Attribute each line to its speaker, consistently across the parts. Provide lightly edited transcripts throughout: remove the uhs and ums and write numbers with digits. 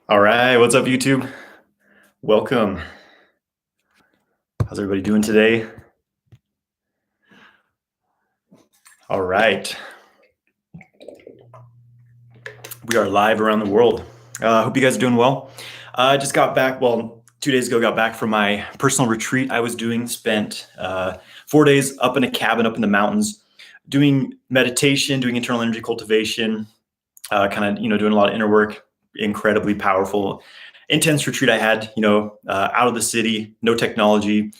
Speaker 1: All right, what's up, YouTube? Welcome. How's everybody doing today? All right. We are live around the world. Hope you guys are doing well. I just got back, 2 days ago, got back from my personal retreat I was doing. Spent 4 days up in a cabin up in the mountains doing meditation, doing internal energy cultivation, doing a lot of inner work. Incredibly powerful, intense retreat I had, out of the city, no technology,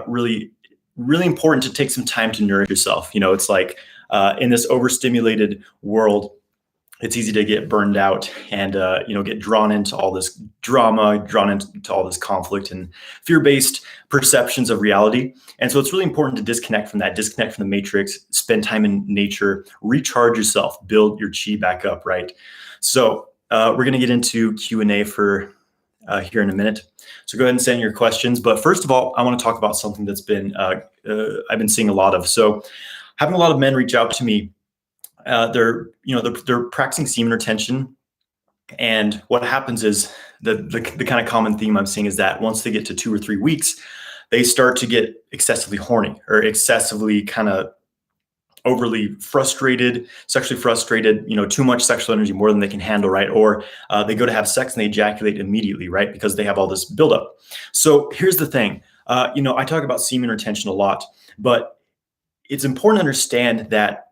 Speaker 1: really, really important to take some time to nourish yourself. It's like in this overstimulated world, it's easy to get burned out and get drawn into all this drama, drawn into all this conflict and fear-based perceptions of reality. And so it's really important to disconnect from that, disconnect from the matrix, spend time in nature, recharge yourself, build your chi back up, right? So we're going to get into Q&A for here in a minute. So go ahead and send your questions. But first of all, I want to talk about something that's been I've been seeing a lot of. So having a lot of men reach out to me. They're practicing semen retention, and what happens is the kind of common theme I'm seeing is that once they get to 2 or 3 weeks, they start to get excessively horny or excessively kind of overly frustrated, sexually frustrated, too much sexual energy, more than they can handle, right? Or they go to have sex and they ejaculate immediately, right? Because they have all this buildup. So here's the thing, I talk about semen retention a lot, but it's important to understand that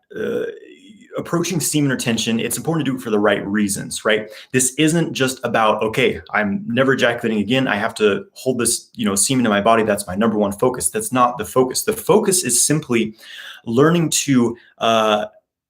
Speaker 1: approaching semen retention, it's important to do it for the right reasons, right? This isn't just about, okay, I'm never ejaculating again. I have to hold this, semen in my body. That's my number one focus. That's not the focus. The focus is simply learning to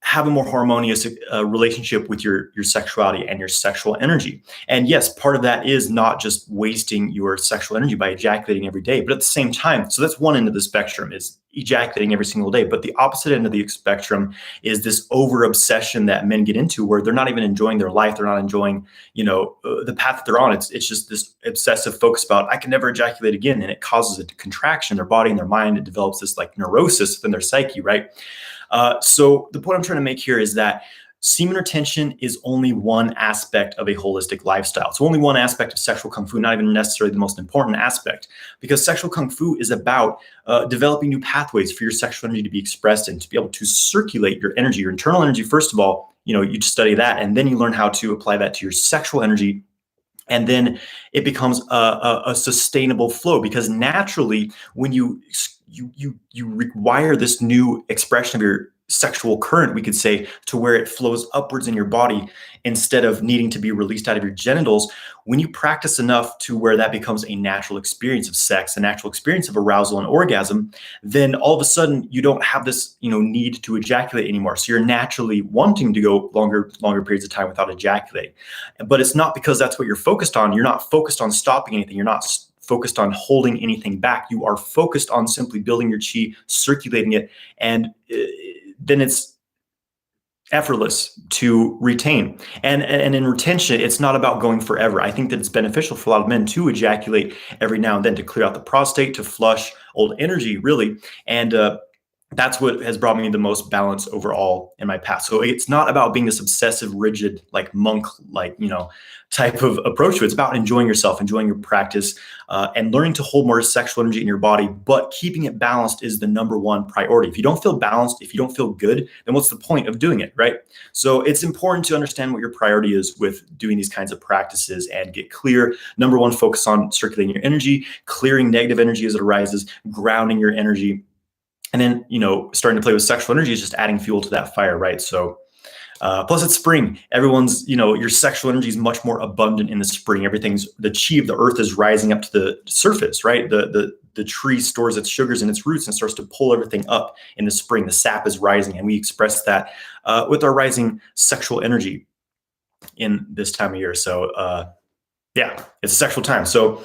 Speaker 1: have a more harmonious relationship with your sexuality and your sexual energy. And yes, part of that is not just wasting your sexual energy by ejaculating every day, but at the same time, so that's one end of the spectrum, is ejaculating every single day. But the opposite end of the spectrum is this over obsession that men get into, where they're not even enjoying their life. They're not enjoying, the path that they're on. It's just this obsessive focus about, I can never ejaculate again. And it causes a contraction in their body and their mind. It develops this like neurosis within their psyche, right? So the point I'm trying to make here is that semen retention is only one aspect of a holistic lifestyle. It's only one aspect of sexual kung fu, not even necessarily the most important aspect, because sexual kung fu is about developing new pathways for your sexual energy to be expressed and to be able to circulate your energy, your internal energy. First of all, you study that, and then you learn how to apply that to your sexual energy. And then it becomes a sustainable flow, because naturally, when you require this new expression of your sexual current, we could say, to where it flows upwards in your body instead of needing to be released out of your genitals. When you practice enough to where that becomes a natural experience of sex, a natural experience of arousal and orgasm, then all of a sudden you don't have this, need to ejaculate anymore. So you're naturally wanting to go longer periods of time without ejaculating. But it's not because that's what you're focused on. You're not focused on stopping anything. You're not focused on holding anything back. You are focused on simply building your chi, circulating it, and then it's effortless to retain. And in retention, it's not about going forever. I think that it's beneficial for a lot of men to ejaculate every now and then to clear out the prostate, to flush old energy, really. And that's what has brought me the most balance overall in my past. So it's not about being this obsessive, rigid, like monk, type of approach to it. It's about enjoying yourself, enjoying your practice, and learning to hold more sexual energy in your body. But keeping it balanced is the number one priority. If you don't feel balanced, if you don't feel good, then what's the point of doing it, right? So it's important to understand what your priority is with doing these kinds of practices and get clear. Number one, focus on circulating your energy, clearing negative energy as it arises, grounding your energy. And then, starting to play with sexual energy is just adding fuel to that fire, right? So plus it's spring. Everyone's, your sexual energy is much more abundant in the spring. The chi of the earth is rising up to the surface, right? The tree stores its sugars in its roots and starts to pull everything up in the spring. The sap is rising, and we express that with our rising sexual energy in this time of year. So yeah, it's a sexual time. So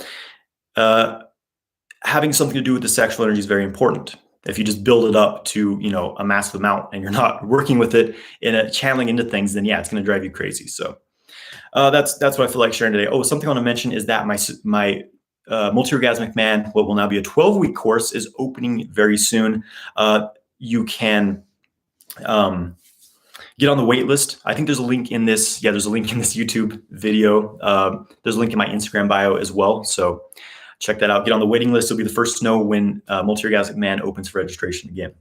Speaker 1: having something to do with the sexual energy is very important. If you just build it up to, a massive amount and you're not working with it in a channeling into things, then yeah, it's going to drive you crazy. So that's what I feel like sharing today. Oh, something I want to mention is that my Multi-Orgasmic Man, what will now be a 12-week course, is opening very soon. You can get on the wait list. I think there's a link in this. Yeah, there's a link in this YouTube video. There's a link in my Instagram bio as well. So check that out. Get on the waiting list. You'll be the first to know when Multi-Orgasmic Man opens for registration again.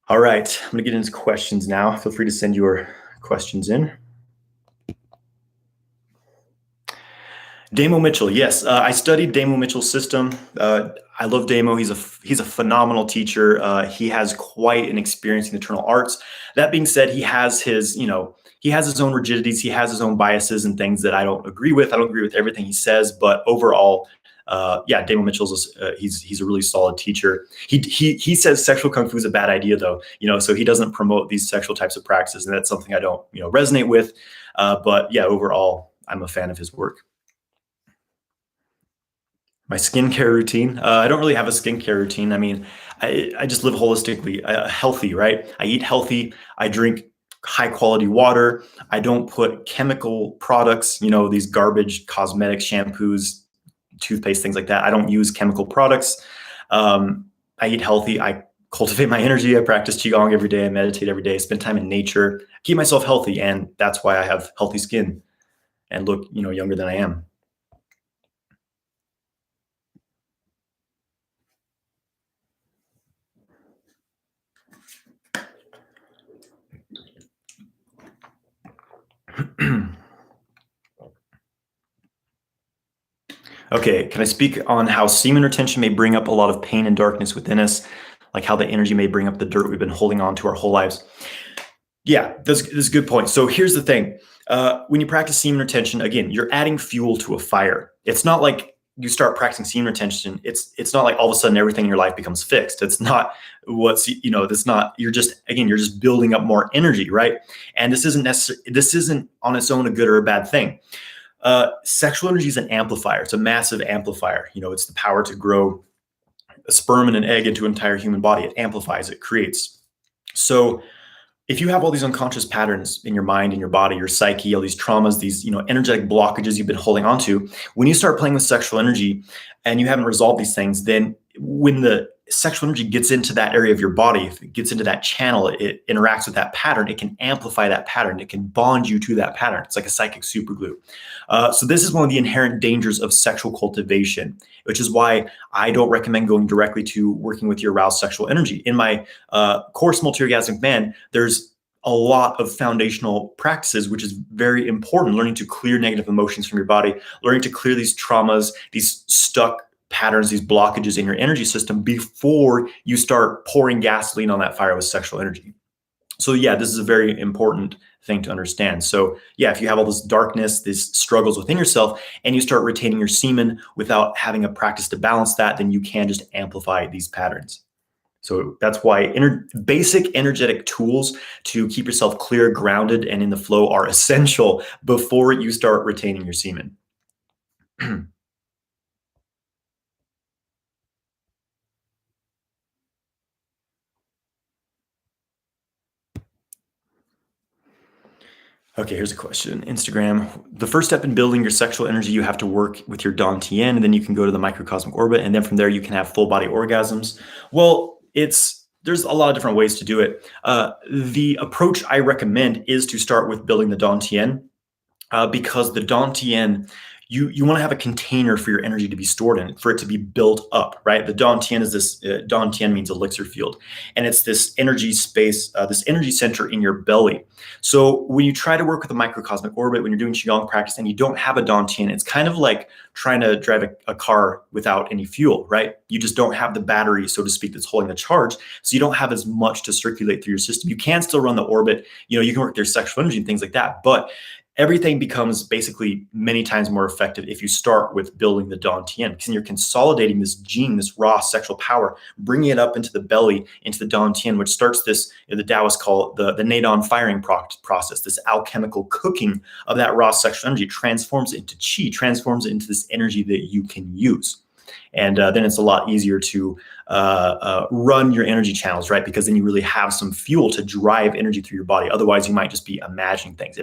Speaker 1: All right, I'm gonna get into questions now. Feel free to send your questions in. Damo Mitchell, yes, I studied Damo Mitchell's system. I love Damo. He's a phenomenal teacher. He has quite an experience in internal arts. That being said, he has his own rigidities. He has his own biases and things that I don't agree with. I don't agree with everything he says, but overall, yeah, Damo Mitchell's he's a really solid teacher. He says sexual kung fu is a bad idea though, so he doesn't promote these sexual types of practices, and that's something I don't resonate with. But yeah, overall, I'm a fan of his work. My skincare routine. I don't really have a skincare routine. I mean, I just live holistically, healthy, right? I eat healthy. I drink high quality water. I don't put chemical products, these garbage cosmetics, shampoos, toothpaste, things like that. I don't use chemical products. I eat healthy. I cultivate my energy. I practice Qigong every day. I meditate every day. I spend time in nature. Keep myself healthy, and that's why I have healthy skin and look, younger than I am. Okay, can I speak on how semen retention may bring up a lot of pain and darkness within us, like how the energy may bring up the dirt we've been holding on to our whole lives? Yeah, that's a good point. So here's the thing. When you practice semen retention, again, you're adding fuel to a fire. It's not like you start practicing semen retention. It's not like all of a sudden everything in your life becomes fixed. It's not that's not, you're just building up more energy, right? And this isn't on its own a good or a bad thing. Sexual energy is an amplifier. It's a massive amplifier. It's the power to grow a sperm and an egg into an entire human body. It amplifies, it creates. So if you have all these unconscious patterns in your mind, in your body, your psyche, all these traumas, these energetic blockages you've been holding on to, when you start playing with sexual energy and you haven't resolved these things, then when the sexual energy gets into that area of your body, if it gets into that channel, it interacts with that pattern, it can amplify that pattern, it can bond you to that pattern. It's like a psychic superglue. So this is one of the inherent dangers of sexual cultivation, which is why I don't recommend going directly to working with your aroused sexual energy. In my course, Multi-Orgasmic Man, there's a lot of foundational practices, which is very important. Learning to clear negative emotions from your body, learning to clear these traumas, these stuck patterns, these blockages in your energy system before you start pouring gasoline on that fire with sexual energy. So yeah, this is a very important thing to understand. So yeah, if you have all this darkness, these struggles within yourself, and you start retaining your semen without having a practice to balance that, then you can just amplify these patterns. So that's why basic energetic tools to keep yourself clear, grounded, and in the flow are essential before you start retaining your semen. Okay, here's a question. Instagram. The first step in building your sexual energy, you have to work with your Dantian, and then you can go to the microcosmic orbit, and then from there you can have full body orgasms. Well, there's a lot of different ways to do it. The approach I recommend is to start with building the Dantian, because the Dantian, you want to have a container for your energy to be stored in, for it to be built up, right? The Dantian is this, Dantian means elixir field, and it's this energy space, this energy center in your belly. So when you try to work with a microcosmic orbit, when you're doing Qigong practice and you don't have a Dantian, it's kind of like trying to drive a car without any fuel, right? You just don't have the battery, so to speak, that's holding the charge. So you don't have as much to circulate through your system. You can still run the orbit, you can work their sexual energy and things like that, but everything becomes basically many times more effective if you start with building the Dantian, because you're consolidating this gene, this raw sexual power, bringing it up into the belly, into the Dantian, which starts this, the Taoists call it the Nadon firing process, this alchemical cooking of that raw sexual energy, transforms it into Qi, transforms it into this energy that you can use. And then it's a lot easier to run your energy channels, right? Because then you really have some fuel to drive energy through your body. Otherwise, you might just be imagining things.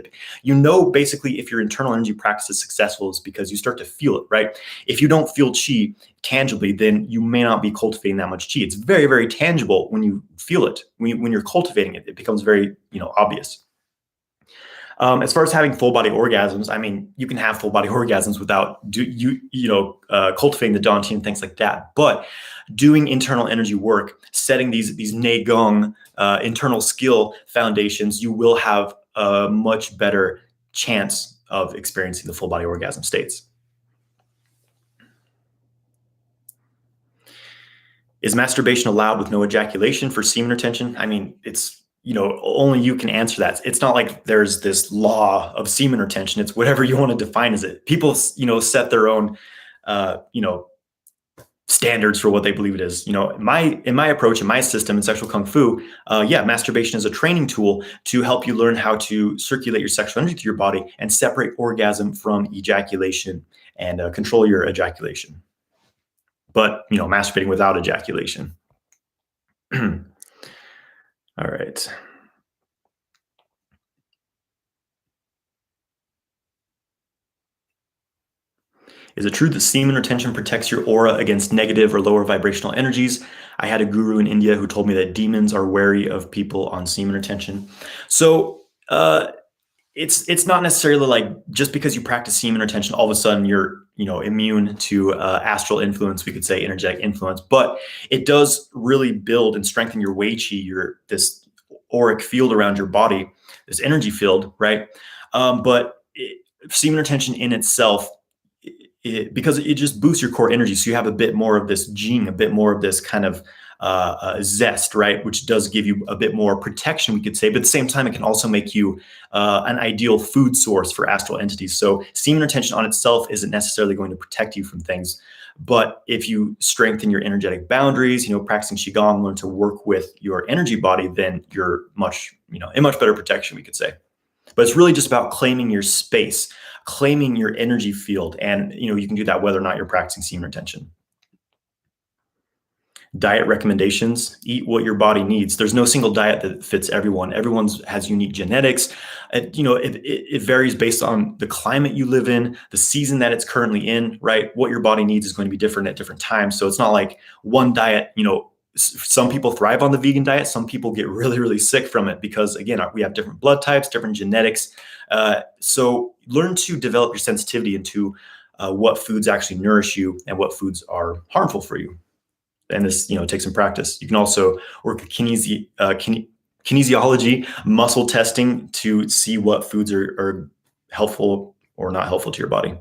Speaker 1: Basically, if your internal energy practice is successful, is because you start to feel it, right? If you don't feel chi tangibly, then you may not be cultivating that much chi. It's very, very tangible when you feel it. When you're cultivating it, it becomes very, obvious. As far as having full body orgasms, I mean, you can have full body orgasms without cultivating the Dantian and things like that. But doing internal energy work, setting these Neigong internal skill foundations, you will have a much better chance of experiencing the full body orgasm states. Is masturbation allowed with no ejaculation for semen retention? I mean, it's, only you can answer that. It's not like there's this law of semen retention. It's whatever you want to define as it. People, set their own, standards for what they believe it is. In my approach, in my system in sexual kung fu, masturbation is a training tool to help you learn how to circulate your sexual energy through your body and separate orgasm from ejaculation and control your ejaculation. But, masturbating without ejaculation. All right. Is it true that semen retention protects your aura against negative or lower vibrational energies? I had a guru in India who told me that demons are wary of people on semen retention. So it's not necessarily like just because you practice semen retention, all of a sudden you're immune to astral influence, we could say energetic influence, but it does really build and strengthen your Wei Qi, this auric field around your body, this energy field, right? Semen retention in itself, because it just boosts your core energy. So you have a bit more of this Jing, a bit more of this kind of zest, right? Which does give you a bit more protection, we could say. But at the same time, it can also make you an ideal food source for astral entities. So semen retention on itself isn't necessarily going to protect you from things. But if you strengthen your energetic boundaries, practicing Qigong, learn to work with your energy body, then you're in much better protection, we could say. But it's really just about claiming your space, claiming your energy field. And, you can do that whether or not you're practicing semen retention. Diet recommendations: eat what your body needs. There's no single diet that fits everyone. Everyone has unique genetics. It varies based on the climate you live in, the season that it's currently in, right? What your body needs is going to be different at different times. So it's not like one diet, some people thrive on the vegan diet. Some people get really, really sick from it because, again, we have different blood types, different genetics. So learn to develop your sensitivity into what foods actually nourish you and what foods are harmful for you. And this, takes some practice. You can also work with kinesiology, muscle testing to see what foods are helpful or not helpful to your body.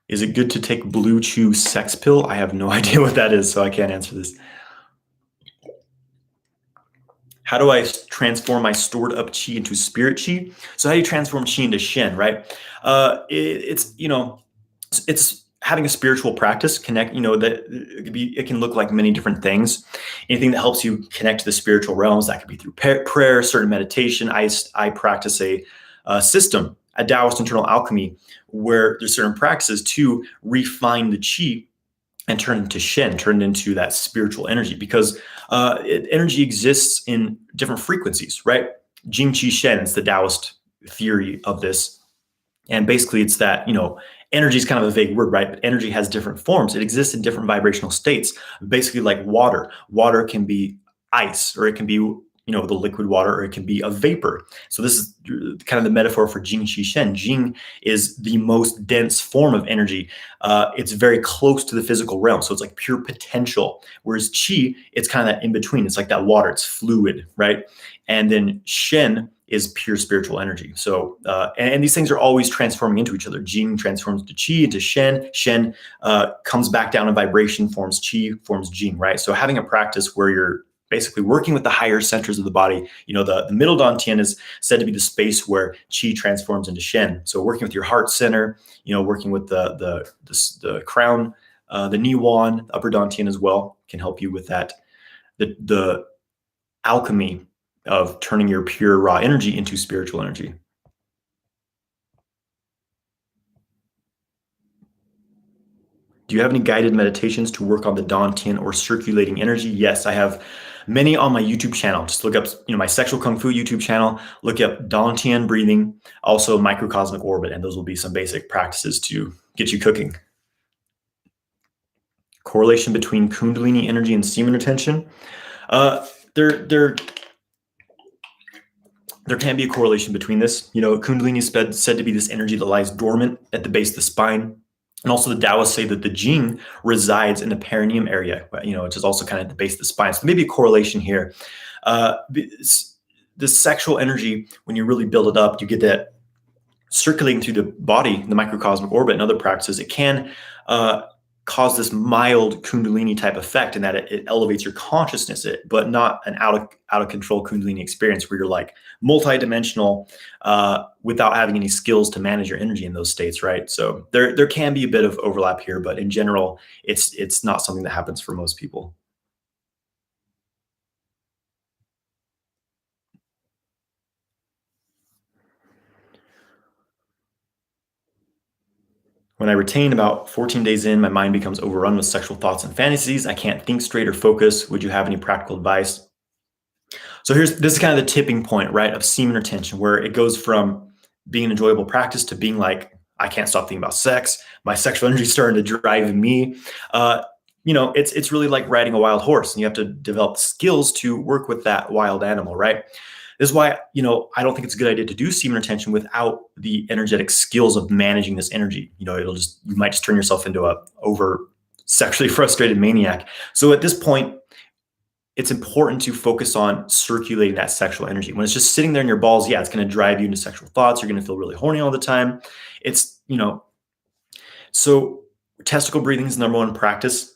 Speaker 1: Is it good to take Blue Chew sex pill? I have no idea what that is, so I can't answer this. How do I transform my stored up chi into spirit chi? So how do you transform chi into Shen, right? It's having a spiritual practice, it can look like many different things. Anything that helps you connect to the spiritual realms, that could be through prayer, certain meditation. I practice a system, a Taoist internal alchemy, where there's certain practices to refine the chi and turn it into Shen, turn it into that spiritual energy, because energy exists in different frequencies, right? Jing Qi Shen is the Taoist theory of this. And basically it's that, energy is kind of a vague word, right? But energy has different forms. It exists in different vibrational states, basically like water. Water can be ice, or it can be, the liquid water, or it can be a vapor. So this is kind of the metaphor for Jing Qi Shen. Jing is the most dense form of energy. It's very close to the physical realm. So it's like pure potential. Whereas Qi, it's kind of that in between. It's like that water, it's fluid, right? And then Shen is pure spiritual energy. So, and these things are always transforming into each other. Jing transforms to Qi, into Shen. Shen comes back down in vibration, forms Qi, forms Jing, right? So having a practice where you're basically working with the higher centers of the body, the middle dantian is said to be the space where Qi transforms into Shen. So working with your heart center, working with the crown, the Niwan, upper dantian as well, can help you with that. The alchemy of turning your pure raw energy into spiritual energy. Do Do you have any guided meditations to work on the Dantian or circulating energy? Yes, I have many on my YouTube channel. Just look up, my Sexual Kung Fu YouTube channel, look up Dantian breathing, also microcosmic orbit, and those will be some basic practices to get you cooking. Correlation between Kundalini energy and semen retention. There can be a correlation between this. Kundalini is said to be this energy that lies dormant at the base of the spine. And also the Taoists say that the Jing resides in the perineum area, which is also kind of at the base of the spine. So maybe a correlation here. The sexual energy, when you really build it up, you get that circulating through the body, the microcosmic orbit and other practices. It can cause this mild Kundalini type effect in that it elevates your consciousness, but not an out of control Kundalini experience where you're like multidimensional without having any skills to manage your energy in those states, right? So there can be a bit of overlap here, but in general, it's not something that happens for most people. When I retain about 14 days in, my mind becomes overrun with sexual thoughts and fantasies. I can't think straight or focus. Would you have any practical advice? So this is kind of the tipping point, right, of semen retention, where it goes from being an enjoyable practice to being like, I can't stop thinking about sex. My sexual energy is starting to drive me. It's really like riding a wild horse, and you have to develop skills to work with that wild animal, right? This is why, I don't think it's a good idea to do semen retention without the energetic skills of managing this energy. You might just turn yourself into a over sexually frustrated maniac. So at this point, it's important to focus on circulating that sexual energy. When it's just sitting there in your balls, it's going to drive you into sexual thoughts. You're going to feel really horny all the time. So testicle breathing is the number one practice.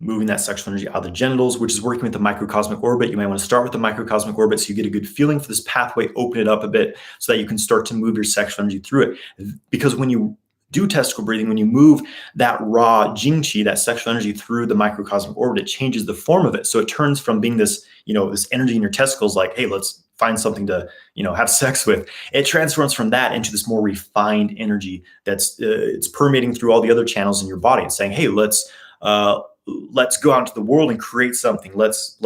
Speaker 1: Moving that sexual energy out of the genitals, which is working with the microcosmic orbit. You might want to start with the microcosmic orbit so you get a good feeling for this pathway, open it up a bit so that you can start to move your sexual energy through it. Because when you do testicle breathing, when you move that raw Jing Qi, that sexual energy through the microcosmic orbit, it changes the form of it. So it turns from being this, this energy in your testicles, like, hey, let's find something to, have sex with. It transforms from that into this more refined energy that's it's permeating through all the other channels in your body and saying, hey, let's go out into the world and create something. Let's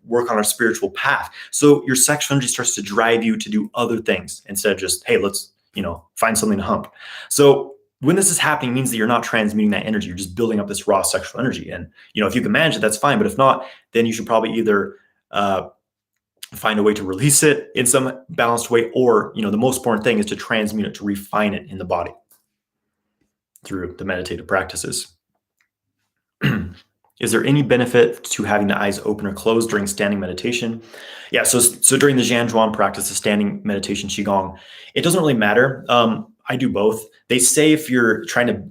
Speaker 1: work on our spiritual path. So your sexual energy starts to drive you to do other things instead of just, hey, let's, find something to hump. So when this is happening, it means that you're not transmuting that energy. You're just building up this raw sexual energy. And, if you can manage it, that's fine. But if not, then you should probably either find a way to release it in some balanced way, or, the most important thing is to transmute it, to refine it in the body through the meditative practices. Is there any benefit to having the eyes open or closed during standing meditation? Yeah, so during the Zhanzhuan practice, the standing meditation Qigong, it doesn't really matter. I do both. They say if you're trying to,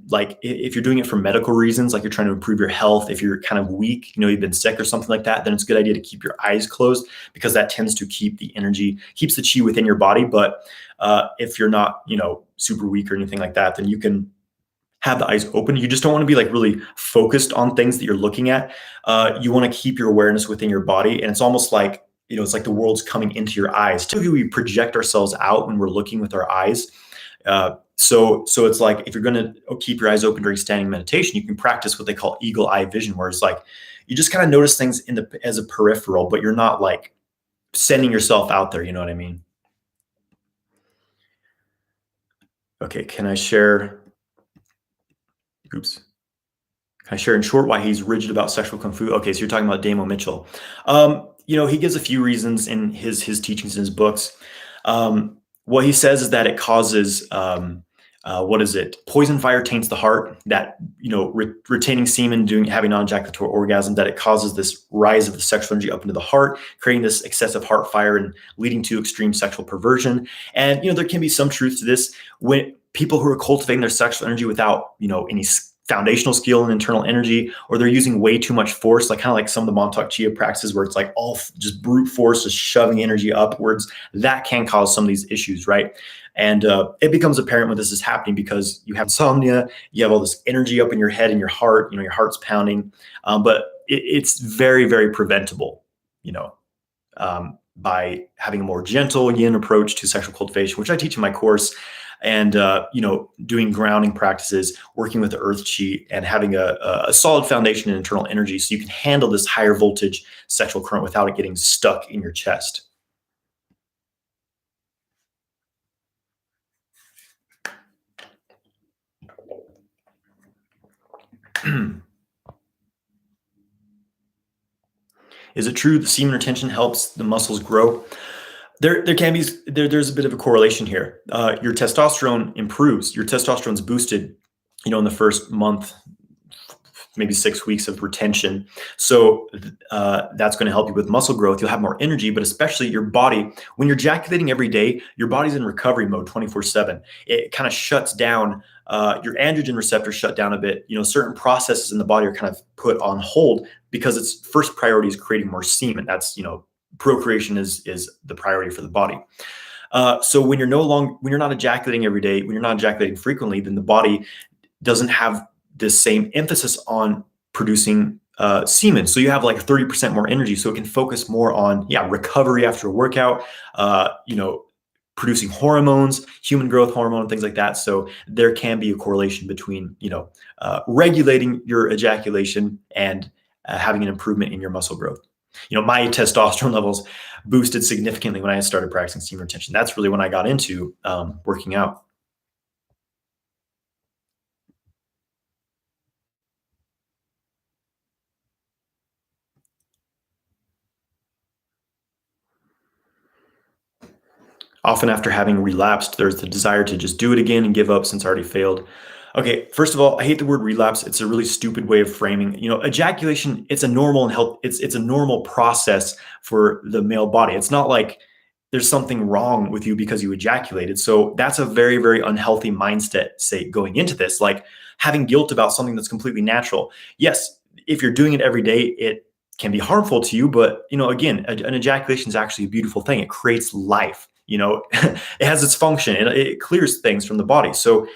Speaker 1: if you're doing it for medical reasons, like you're trying to improve your health, if you're kind of weak, you've been sick or something like that, then it's a good idea to keep your eyes closed, because that tends to keep the energy, keeps the qi within your body. But if you're not, super weak or anything like that, then you can have the eyes open. You just don't want to be really focused on things that you're looking at. You want to keep your awareness within your body. And it's almost like, it's like the world's coming into your eyes. Typically, we project ourselves out when we're looking with our eyes. So it's like, if you're going to keep your eyes open during standing meditation, you can practice what they call eagle eye vision, where it's like, you just kind of notice things as a peripheral, but you're not sending yourself out there. You know what I mean? Okay. Can I share in short why he's rigid about sexual kung fu? Okay, so you're talking about Damo Mitchell. He gives a few reasons in his teachings in his books. What he says is that it causes, poison fire taints the heart, that, retaining semen, having non-ejaculatory orgasm, that it causes this rise of the sexual energy up into the heart, creating this excessive heart fire and leading to extreme sexual perversion. And, there can be some truth to this. When people who are cultivating their sexual energy without, any foundational skill and internal energy, or they're using way too much force, kind of like some of the Montauk Chia practices where it's like all just brute force, just shoving energy upwards, that can cause some of these issues, right? And it becomes apparent when this is happening because you have insomnia, you have all this energy up in your head and your heart, your heart's pounding, but it's very, very preventable, by having a more gentle yin approach to sexual cultivation, which I teach in my course. and doing grounding practices, working with the earth chi, and having a solid foundation in internal energy, so you can handle this higher voltage sexual current without it getting stuck in your chest. Is it true that semen retention helps the muscles grow? There's a bit of a correlation here. Your testosterone improves. Your testosterone's boosted, in the first month, maybe 6 weeks of retention. So that's going to help you with muscle growth. You'll have more energy, but especially your body, when you're ejaculating every day, your body's in recovery mode 24/7. It kind of shuts down. Your androgen receptors shut down a bit. Certain processes in the body are kind of put on hold because its first priority is creating more semen. That's, procreation is the priority for the body. So when you're not ejaculating every day, when you're not ejaculating frequently, then the body doesn't have this same emphasis on producing semen. So you have like 30% more energy. So it can focus more on, recovery after a workout, producing hormones, human growth hormone, things like that. So there can be a correlation between, regulating your ejaculation and having an improvement in your muscle growth. My testosterone levels boosted significantly when I started practicing semen retention. That's really when I got into working out. Often after having relapsed, there's the desire to just do it again and give up since I already failed. Okay, first of all, I hate the word relapse. It's a really stupid way of framing. Ejaculation, it's a normal it's a normal process for the male body. It's not like there's something wrong with you because you ejaculated. So that's a very, very unhealthy mindset, say, going into this, like having guilt about something that's completely natural. Yes, if you're doing it every day, it can be harmful to you, but again, an ejaculation is actually a beautiful thing. It creates life. It has its function. It clears things from the body. So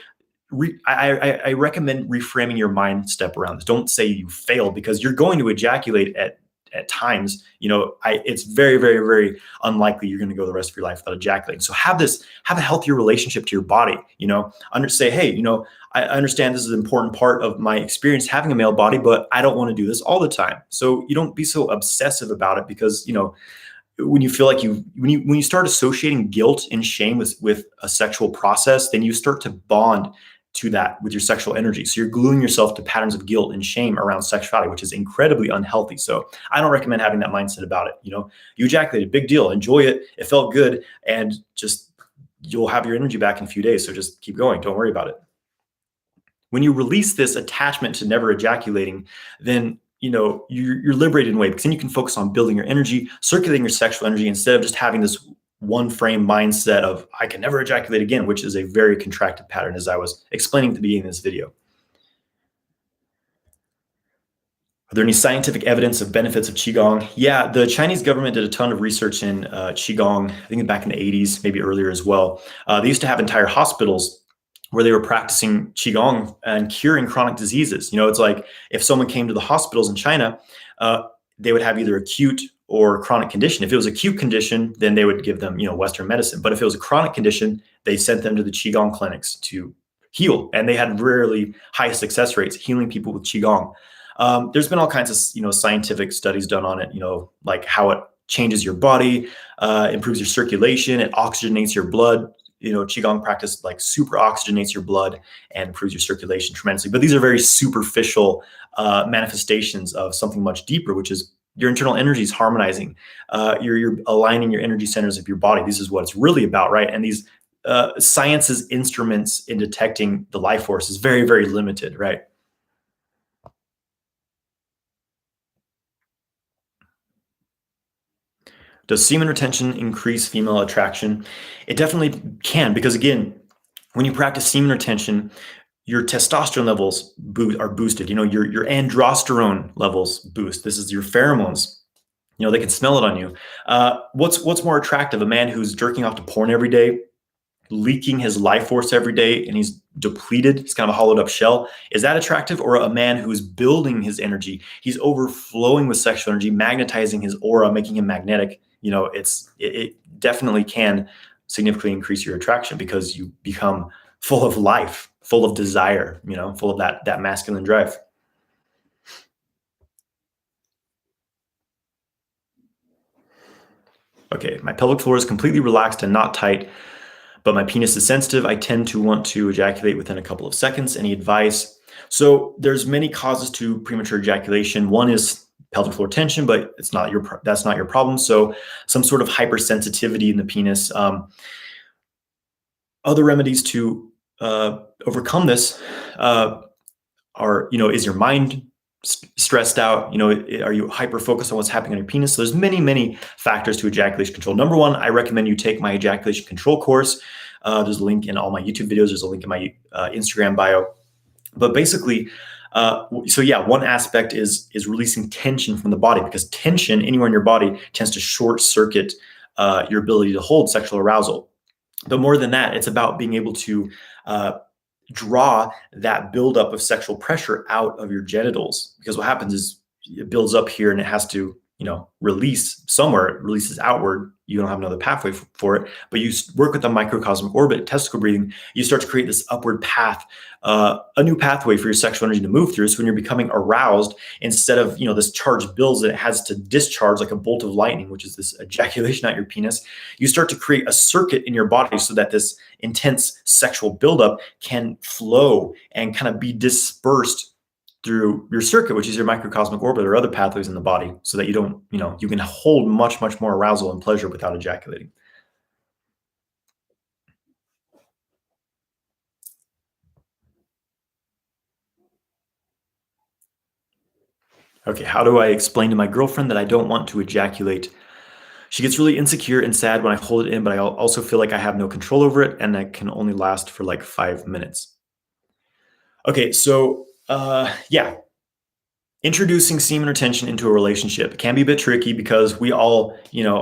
Speaker 1: I recommend reframing your mind step around this. Don't say you failed, because you're going to ejaculate at times. It's very, very, very unlikely you're going to go the rest of your life without ejaculating. So have a healthier relationship to your body. Say, hey, I understand this is an important part of my experience having a male body, but I don't want to do this all the time. So you don't be so obsessive about it, because when you feel like when you start associating guilt and shame with a sexual process, then you start to bond to that with your sexual energy. So you're gluing yourself to patterns of guilt and shame around sexuality, which is incredibly unhealthy. So I don't recommend having that mindset about it. You ejaculated, big deal, enjoy it. It felt good, and just, you'll have your energy back in a few days. So just keep going. Don't worry about it. When you release this attachment to never ejaculating, then you're liberated in a way, because then you can focus on building your energy, circulating your sexual energy, instead of just having this one frame mindset of I can never ejaculate again, which is a very contracted pattern, as I was explaining at the beginning of this video. Are there any scientific evidence of benefits of Qigong? Yeah, the Chinese government did a ton of research in Qigong, I think back in the 80s, maybe earlier as well. They used to have entire hospitals where they were practicing Qigong and curing chronic diseases. It's like if someone came to the hospitals in China, they would have either acute or chronic condition. If it was acute condition, then they would give them, Western medicine. But if it was a chronic condition, they sent them to the Qigong clinics to heal. And they had really high success rates healing people with Qigong. There's been all kinds of, scientific studies done on it, like how it changes your body, improves your circulation, it oxygenates your blood. Qigong practice like super oxygenates your blood and improves your circulation tremendously. But these are very superficial manifestations of something much deeper, which is your internal energy is harmonizing. You're aligning your energy centers of your body. This is what it's really about, right? And these science's instruments in detecting the life force is very, very limited, right? Does semen retention increase female attraction? It definitely can, because again, when you practice semen retention, your testosterone levels are boosted. Your androsterone levels boost. This is your pheromones. They can smell it on you. What's more attractive? A man who's jerking off to porn every day, leaking his life force every day, and he's depleted, he's kind of a hollowed up shell. Is that attractive? Or a man who's building his energy, he's overflowing with sexual energy, magnetizing his aura, making him magnetic? It definitely can significantly increase your attraction because you become full of life, full of desire, full of that masculine drive. Okay, my pelvic floor is completely relaxed and not tight, but my penis is sensitive. I tend to want to ejaculate within a couple of seconds. Any advice? So there's many causes to premature ejaculation. One is pelvic floor tension, but that's not your problem. So some sort of hypersensitivity in the penis. Other remedies to overcome this are, is your mind stressed out? Are you hyper focused on what's happening on your penis? So there's many, many factors to ejaculation control. Number one, I recommend you take my ejaculation control course. There's a link in all my YouTube videos. There's a link in my Instagram bio. But basically, one aspect is releasing tension from the body, because tension anywhere in your body tends to short circuit your ability to hold sexual arousal. But more than that, it's about being able to draw that buildup of sexual pressure out of your genitals, because what happens is it builds up here and it has to, release somewhere. It releases outward. You don't have another pathway for it, but you work with the microcosmic orbit, testicle breathing. You start to create this upward path, a new pathway for your sexual energy to move through. So when you're becoming aroused, instead of, this charged builds that it has to discharge like a bolt of lightning, which is this ejaculation at your penis, you start to create a circuit in your body so that this intense sexual buildup can flow and kind of be dispersed through your circuit, which is your microcosmic orbit or other pathways in the body, so that you don't, you can hold much, much more arousal and pleasure without ejaculating. Okay, how do I explain to my girlfriend that I don't want to ejaculate? She gets really insecure and sad when I hold it in, but I also feel like I have no control over it, and that can only last for like 5 minutes. Okay, so introducing semen retention into a relationship can be a bit tricky, because we all,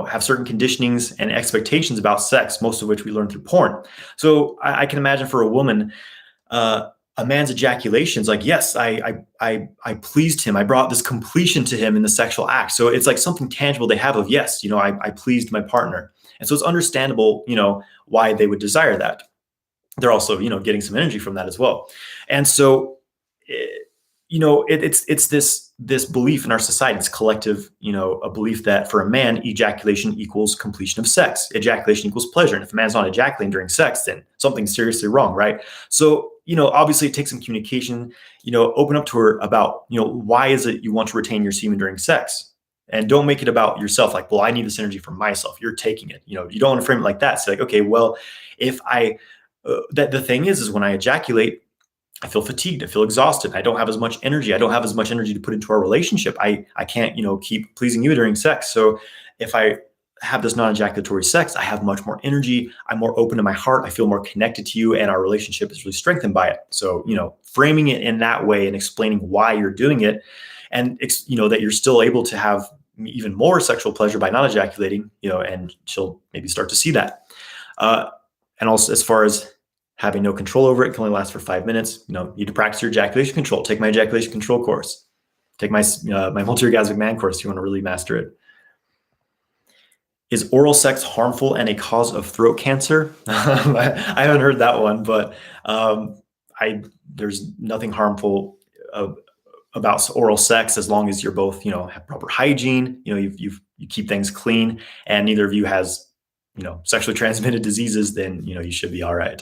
Speaker 1: have certain conditionings and expectations about sex, most of which we learn through porn. So I can imagine for a woman, a man's ejaculations, like, yes, I pleased him. I brought this completion to him in the sexual act. So it's like something tangible they have of, yes, I pleased my partner. And so it's understandable, why they would desire that. They're also, getting some energy from that as well. And so, it's this belief in our society. It's collective, a belief that for a man, ejaculation equals completion of sex. Ejaculation equals pleasure. And if a man's not ejaculating during sex, then something's seriously wrong, right? So, obviously it takes some communication, open up to her about, why is it you want to retain your semen during sex? And don't make it about yourself. Like, well, I need this energy for myself. You're taking it. You don't want to frame it like that. Say like, okay, well, if the thing is when I ejaculate, I feel fatigued. I feel exhausted. I don't have as much energy. I don't have as much energy to put into our relationship. I can't, keep pleasing you during sex. So if I have this non-ejaculatory sex, I have much more energy. I'm more open to my heart. I feel more connected to you, and our relationship is really strengthened by it. So, framing it in that way and explaining why you're doing it, and, that you're still able to have even more sexual pleasure by not ejaculating, and she'll maybe start to see that. And also, as far as having no control over it, can only last for 5 minutes. You need to practice your ejaculation control. Take my ejaculation control course. Take my Multi-Orgasmic Man course if you want to really master it. Is oral sex harmful and a cause of throat cancer? I haven't heard that one, but there's nothing harmful about oral sex, as long as you're both, have proper hygiene. You keep things clean, and neither of you has, sexually transmitted diseases. Then you should be all right.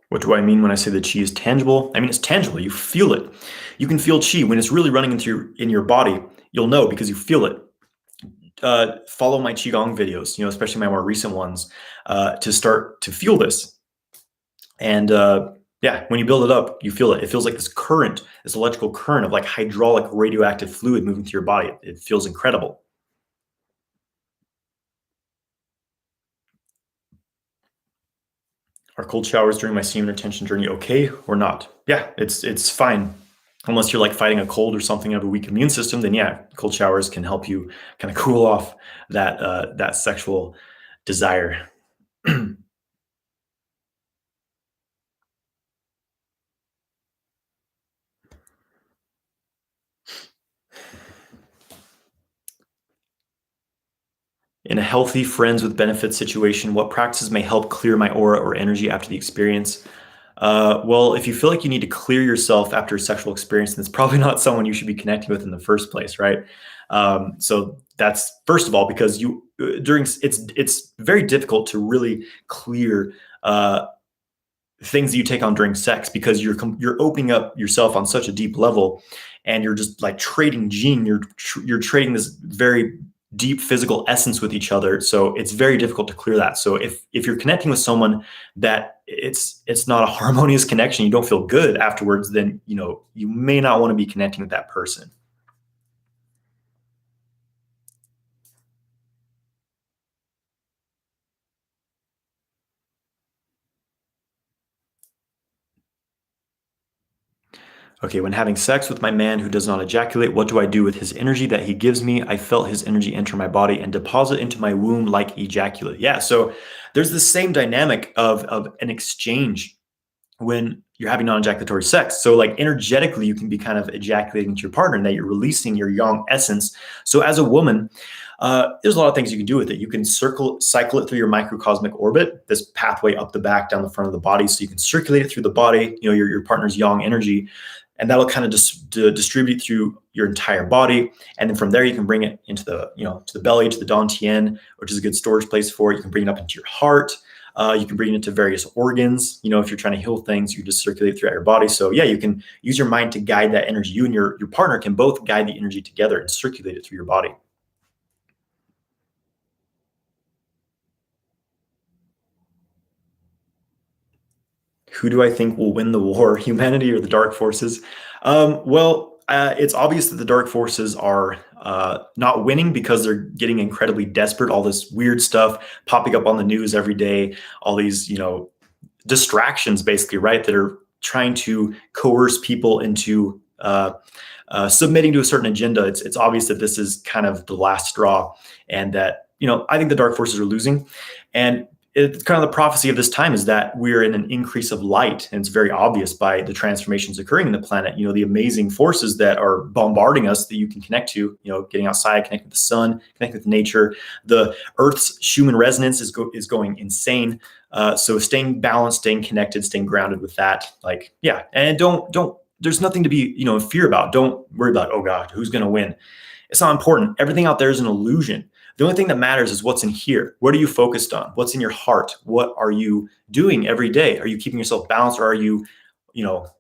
Speaker 1: What do I mean when I say the chi is tangible? I mean, it's tangible. You feel it. You can feel chi when it's really running in your body. You'll know because you feel it. Follow my Qigong videos, especially my more recent ones, to start to feel this. And when you build it up, you feel it. It feels like this current, this electrical current of like hydraulic radioactive fluid moving through your body. It feels incredible. Are cold showers during my semen retention journey okay or not? Yeah, it's fine. Unless you're like fighting a cold or something, have a weak immune system, then yeah, cold showers can help you kind of cool off that sexual desire. In a healthy friends with benefits situation, what practices may help clear my aura or energy after the experience? Well, if you feel like you need to clear yourself after a sexual experience, then it's probably not someone you should be connecting with in the first place, right? So that's first of all because you during it's very difficult to really clear things that you take on during sex because you're opening up yourself on such a deep level, and you're just like trading gene. You're trading this very deep physical essence with each other. So it's very difficult to clear that. So if you're connecting with someone that it's not a harmonious connection, you don't feel good afterwards, then you may not want to be connecting with that person. Okay, when having sex with my man who does not ejaculate, what do I do with his energy that he gives me? I felt his energy enter my body and deposit into my womb like ejaculate. Yeah, so there's the same dynamic of an exchange when you're having non-ejaculatory sex. So like energetically, you can be kind of ejaculating to your partner and that you're releasing your yang essence. So as a woman, there's a lot of things you can do with it. You can cycle it through your microcosmic orbit, this pathway up the back, down the front of the body. So you can circulate it through the body, your partner's yang energy, and that'll kind of just distribute through your entire body. And then from there, you can bring it into to the belly, to the dantian, which is a good storage place for it. You can bring it up into your heart. You can bring it into various organs. If you're trying to heal things, you just circulate throughout your body. So yeah, you can use your mind to guide that energy. You and your partner can both guide the energy together and circulate it through your body. Who do I think will win the war, humanity or the dark forces? It's obvious that the dark forces are not winning because they're getting incredibly desperate. All this weird stuff popping up on the news every day, all these, distractions basically, right? That are trying to coerce people into submitting to a certain agenda. It's obvious that this is kind of the last straw, and that, I think the dark forces are losing. And it's kind of the prophecy of this time is that we're in an increase of light, and it's very obvious by the transformations occurring in the planet. The amazing forces that are bombarding us that you can connect to. Getting outside, connect with the sun, connect with nature. The Earth's Schumann resonance is going insane. So staying balanced, staying connected, staying grounded with that, and don't. There's nothing to be fear about. Don't worry about, oh God, who's going to win. It's not important. Everything out there is an illusion. The only thing that matters is what's in here. What are you focused on? What's in your heart? What are you doing every day? Are you keeping yourself balanced, or are you,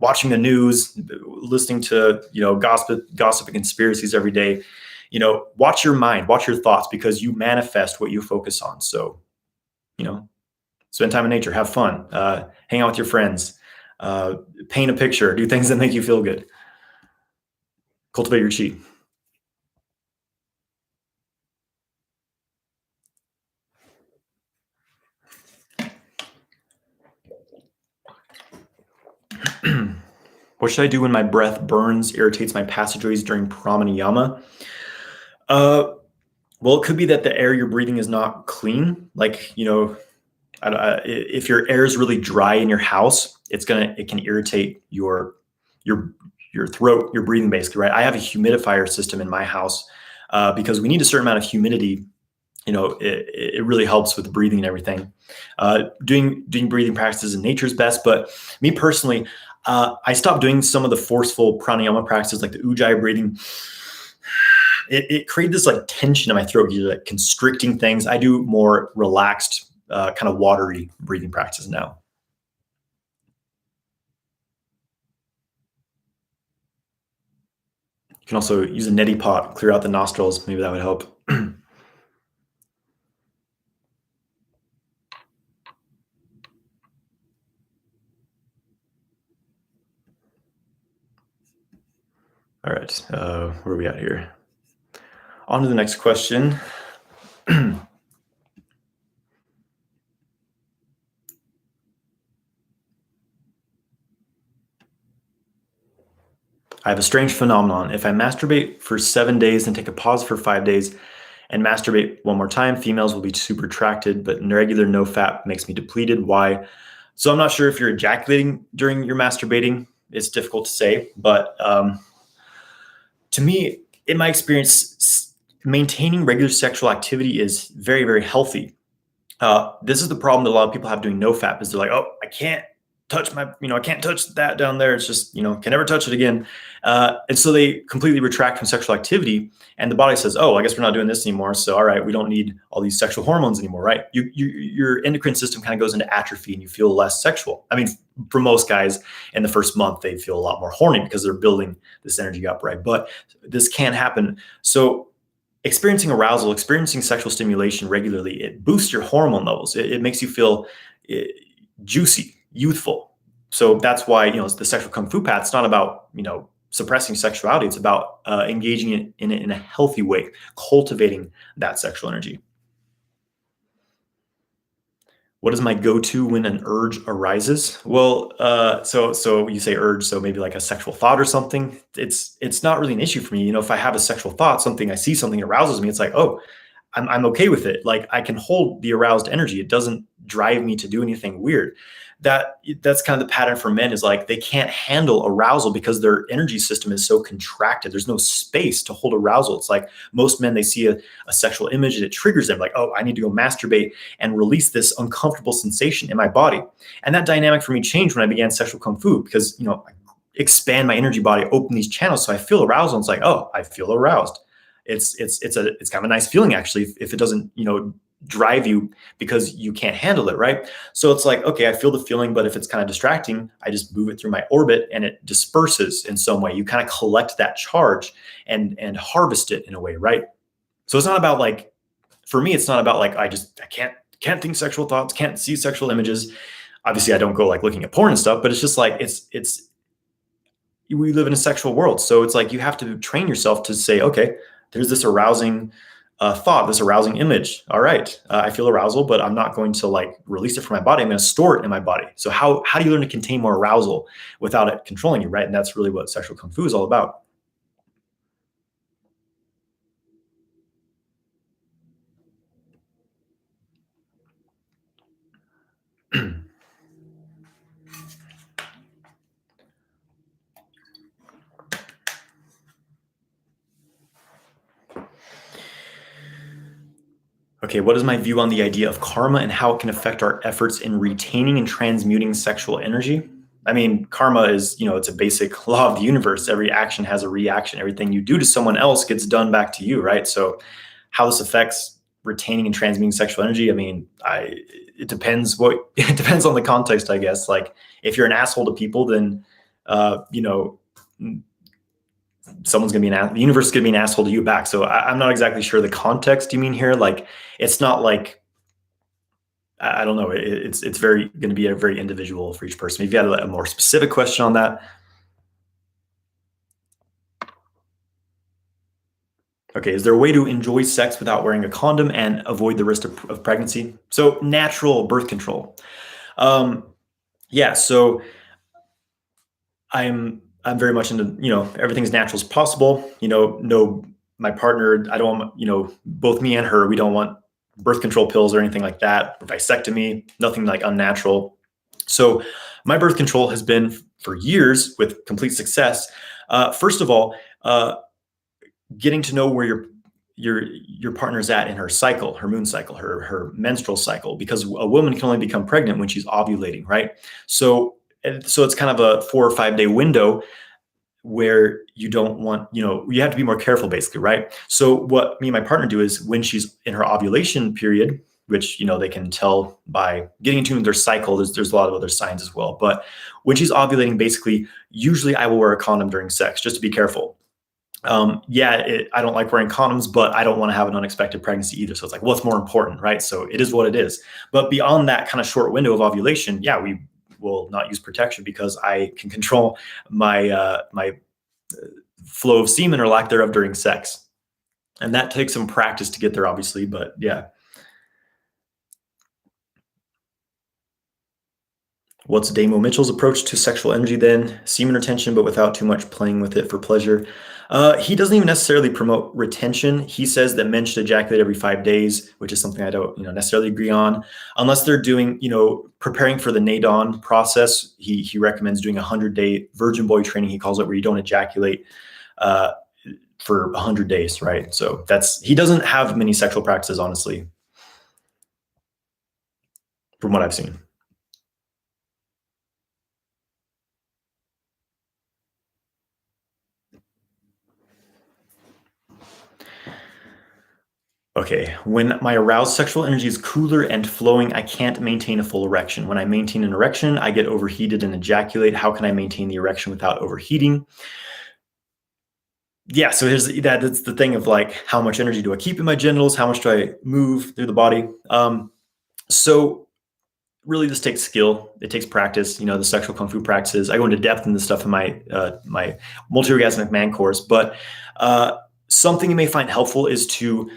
Speaker 1: watching the news, listening to, gossip and conspiracies every day? Watch your mind, watch your thoughts, because you manifest what you focus on. So, spend time in nature, have fun, hang out with your friends, paint a picture, do things that make you feel good, cultivate your chi. What should I do when my breath burns, irritates my passageways during pranayama? Well, it could be that the air you're breathing is not clean. If your air is really dry in your house, it can irritate your throat, your breathing, basically, right? I have a humidifier system in my house because we need a certain amount of humidity. It really helps with breathing and everything. Doing breathing practices in nature is best, but me personally, I stopped doing some of the forceful pranayama practices, like the ujjayi breathing. It created this like tension in my throat, like constricting things. I do more relaxed, kind of watery breathing practices now. You can also use a neti pot, clear out the nostrils. Maybe that would help. All right, where are we at here? On to the next question. I have a strange phenomenon. If I masturbate for 7 days and take a pause for 5 days and masturbate one more time, females will be super attracted, but regular no fat makes me depleted. Why? So I'm not sure if you're ejaculating during your masturbating. It's difficult to say, but to me, in my experience, maintaining regular sexual activity is very, very healthy. This is the problem that a lot of people have doing no fap is they're like, oh, I can't touch I can't touch that down there. It's just, can never touch it again. And so they completely retract from sexual activity, and the body says, oh, I guess we're not doing this anymore. So, all right, we don't need all these sexual hormones anymore, right? Your endocrine system kind of goes into atrophy and you feel less sexual. I mean, for most guys in the first month, they feel a lot more horny because they're building this energy up, right? But this can happen. So experiencing arousal, experiencing sexual stimulation regularly, it boosts your hormone levels. It makes you feel juicy, youthful. So that's why, it's the sexual kung fu path. It's not about, suppressing sexuality. It's about engaging in it in a healthy way, cultivating that sexual energy. What is my go-to when an urge arises? Well, so you say urge, so maybe like a sexual thought or something. It's not really an issue for me. If I have a sexual thought, I see something arouses me. It's like, oh, I'm okay with it. Like I can hold the aroused energy. It doesn't drive me to do anything weird. That's kind of the pattern for men is like they can't handle arousal because their energy system is so contracted. There's no space to hold arousal. It's like most men, they see a sexual image and it triggers them like, oh, I need to go masturbate and release this uncomfortable sensation in my body. And that dynamic for me changed when I began sexual kung fu because, I expand my energy body, open these channels. So I feel arousal. And it's like, oh, I feel aroused. It's kind of a nice feeling actually, if it doesn't, drive you because you can't handle it, right? So it's like, okay, I feel the feeling, but if it's kind of distracting, I just move it through my orbit and it disperses in some way. You kind of collect that charge and harvest it in a way, right? So it's not about like, for me, it's not about like, I can't think sexual thoughts, can't see sexual images. Obviously I don't go like looking at porn and stuff, but it's just like, we live in a sexual world. So it's like, you have to train yourself to say, okay, there's this arousing thought, this arousing image. All right, I feel arousal, but I'm not going to like release it from my body. I'm going to store it in my body. So how do you learn to contain more arousal without it controlling you, right? And that's really what sexual kung fu is all about. Okay, what is my view on the idea of karma and how it can affect our efforts in retaining and transmuting sexual energy? I mean, karma is, it's a basic law of the universe. Every action has a reaction. Everything you do to someone else gets done back to you, right? So how this affects retaining and transmuting sexual energy, I mean, it depends it depends on the context, I guess. Like if you're an asshole to people, then, someone's going to be the universe is going to be an asshole to you back. So I'm not exactly sure the context you mean here. Like, it's not like, I don't know. It's very going to be a very individual for each person. If you had a more specific question on that. Okay. Is there a way to enjoy sex without wearing a condom and avoid the risk of pregnancy? So natural birth control. Yeah. So I'm very much into, everything's natural as possible. No, my partner, I don't want, both me and her, we don't want birth control pills or anything like that, or vasectomy, nothing like unnatural. So my birth control has been for years with complete success. First of all, getting to know where your partner's at in her cycle, her moon cycle, her menstrual cycle, because a woman can only become pregnant when she's ovulating, right? So it's kind of a 4 or 5 day window where you don't want, you have to be more careful basically, right? So what me and my partner do is when she's in her ovulation period, which, they can tell by getting in tune with their cycle, there's a lot of other signs as well. But when she's ovulating, basically, usually I will wear a condom during sex just to be careful. I don't like wearing condoms, but I don't want to have an unexpected pregnancy either. So it's like, what's more important, right? So it is what it is. But beyond that kind of short window of ovulation, we will not use protection because I can control my flow of semen or lack thereof during sex. And that takes some practice to get there, obviously, but yeah. What's Damo Mitchell's approach to sexual energy then? Semen retention, but without too much playing with it for pleasure. He doesn't even necessarily promote retention. He says that men should ejaculate every 5 days, which is something I don't necessarily agree on. Unless they're doing, preparing for the NADON process, he recommends doing a 100-day virgin boy training, he calls it, where you don't ejaculate for 100 days, right? So he doesn't have many sexual practices, honestly, from what I've seen. Okay, when my aroused sexual energy is cooler and flowing, I can't maintain a full erection. When I maintain an erection, I get overheated and ejaculate. How can I maintain the erection without overheating? Yeah, so that's the thing of like, how much energy do I keep in my genitals? How much do I move through the body? So really this takes skill. It takes practice, the sexual kung fu practices. I go into depth in this stuff in my multi-orgasmic man course, but something you may find helpful is to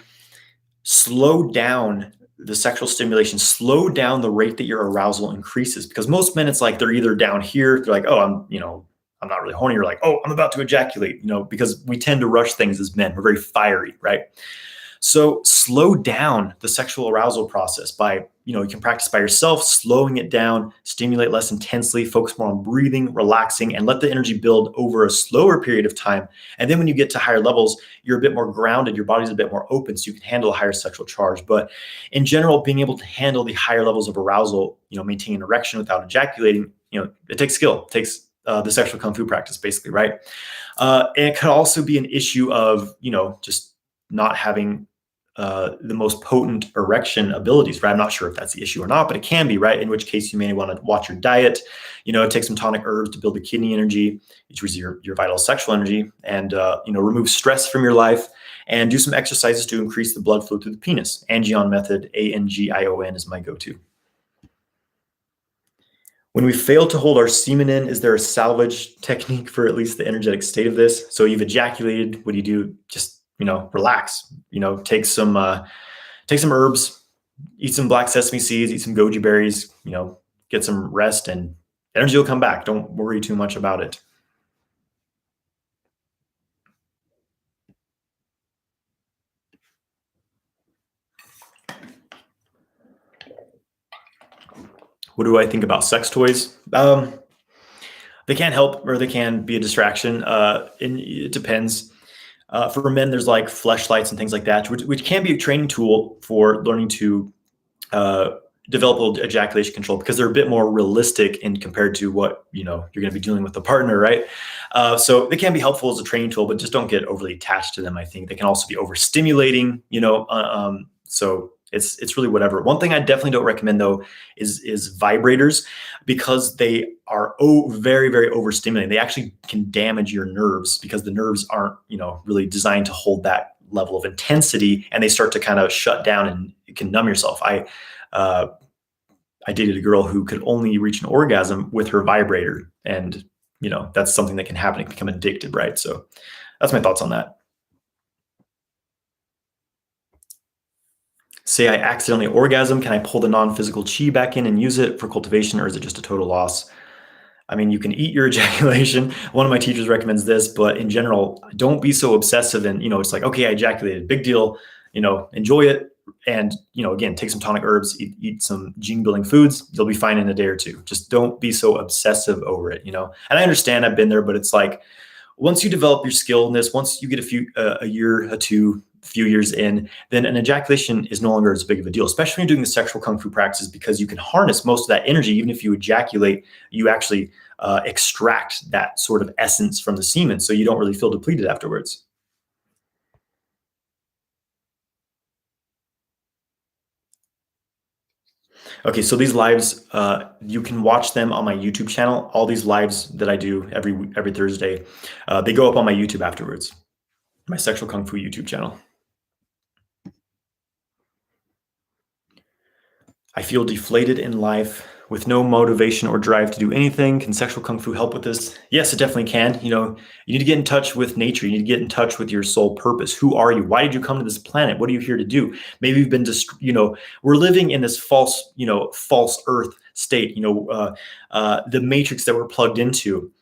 Speaker 1: slow down the sexual stimulation, slow down the rate that your arousal increases. Because most men, it's like they're either down here, they're like, oh, I'm not really horny. You're like, oh, I'm about to ejaculate, because we tend to rush things as men. We're very fiery, right? So slow down the sexual arousal process by, you can practice by yourself, slowing it down, stimulate less intensely, focus more on breathing, relaxing, and let the energy build over a slower period of time. And then when you get to higher levels, you're a bit more grounded, your body's a bit more open, so you can handle a higher sexual charge. But in general, being able to handle the higher levels of arousal, maintaining an erection without ejaculating, it takes skill, it takes the sexual kung fu practice, basically, right? And it could also be an issue of, just not having the most potent erection abilities, right? I'm not sure if that's the issue or not, but it can be, right? In which case you may want to watch your diet, take some tonic herbs to build the kidney energy, increase your vital sexual energy, and, remove stress from your life, and do some exercises to increase the blood flow through the penis. Angion method, ANGION, is my go-to. When we fail to hold our semen in, is there a salvage technique for at least the energetic state of this? So you've ejaculated, what do you do? Just, relax, take some herbs, eat some black sesame seeds, eat some goji berries, get some rest, and energy will come back. Don't worry too much about it. What do I think about sex toys? They can help or they can be a distraction. And it depends. For men, there's like fleshlights and things like that, which can be a training tool for learning to develop ejaculation control, because they're a bit more realistic in compared to what you're going to be dealing with a partner, right? So they can be helpful as a training tool, but just don't get overly attached to them. I think they can also be overstimulating, so it's really whatever. One thing I definitely don't recommend though is vibrators, because they are very, very overstimulating. They actually can damage your nerves, because the nerves aren't, really designed to hold that level of intensity, and they start to kind of shut down and you can numb yourself. I dated a girl who could only reach an orgasm with her vibrator, and that's something that can happen. It can become addicted, right? So that's my thoughts on that. Say I accidentally orgasm, can I pull the non-physical chi back in and use it for cultivation, or is it just a total loss? I mean, you can eat your ejaculation. One of my teachers recommends this, but in general, don't be so obsessive. And, it's like, okay, I ejaculated, big deal, enjoy it. And, again, take some tonic herbs, eat some gene building foods. You'll be fine in a day or two. Just don't be so obsessive over it, And I understand, I've been there, but it's like, once you develop your skill in this, once you get a year or two, few years in, then an ejaculation is no longer as big of a deal, especially when you're doing the sexual kung fu practices, because you can harness most of that energy. Even if you ejaculate, you actually extract that sort of essence from the semen, so you don't really feel depleted afterwards. Okay, so these lives, you can watch them on my YouTube channel. All these lives that I do every Thursday, they go up on my YouTube afterwards, my sexual kung fu YouTube channel. I feel deflated in life with no motivation or drive to do anything. Can sexual kung fu help with this? Yes, it definitely can. You need to get in touch with nature. You need to get in touch with your soul purpose. Who are you? Why did you come to this planet? What are you here to do? Maybe you've been we're living in this false earth state, the matrix that we're plugged into,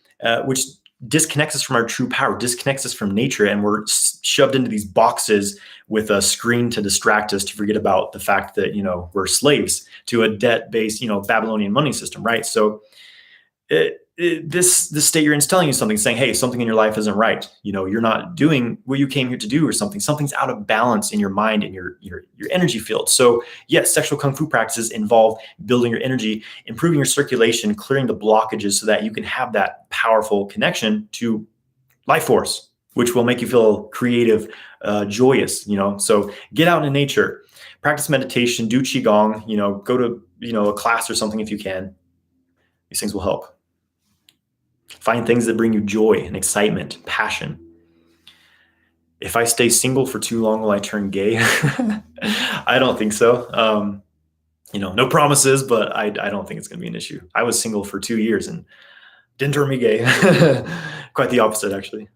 Speaker 1: which disconnects us from our true power, disconnects us from nature, and we're shoved into these boxes with a screen to distract us, to forget about the fact that we're slaves to a debt-based Babylonian money system, right? So this state you're in is telling you something, saying, hey, something in your life isn't right. You're not doing what you came here to do, or something's out of balance in your mind and your energy field. So yes, sexual kung fu practices involve building your energy, improving your circulation, clearing the blockages so that you can have that powerful connection to life force, which will make you feel creative, joyous. So get out in nature, practice meditation, do Qigong, go to a class or something if you can. These things will help. Find things that bring you joy and excitement, passion. If I stay single for too long, will I turn gay? I don't think so. No promises, but I don't think it's going to be an issue. I was single for 2 years and didn't turn me gay. Quite the opposite, actually.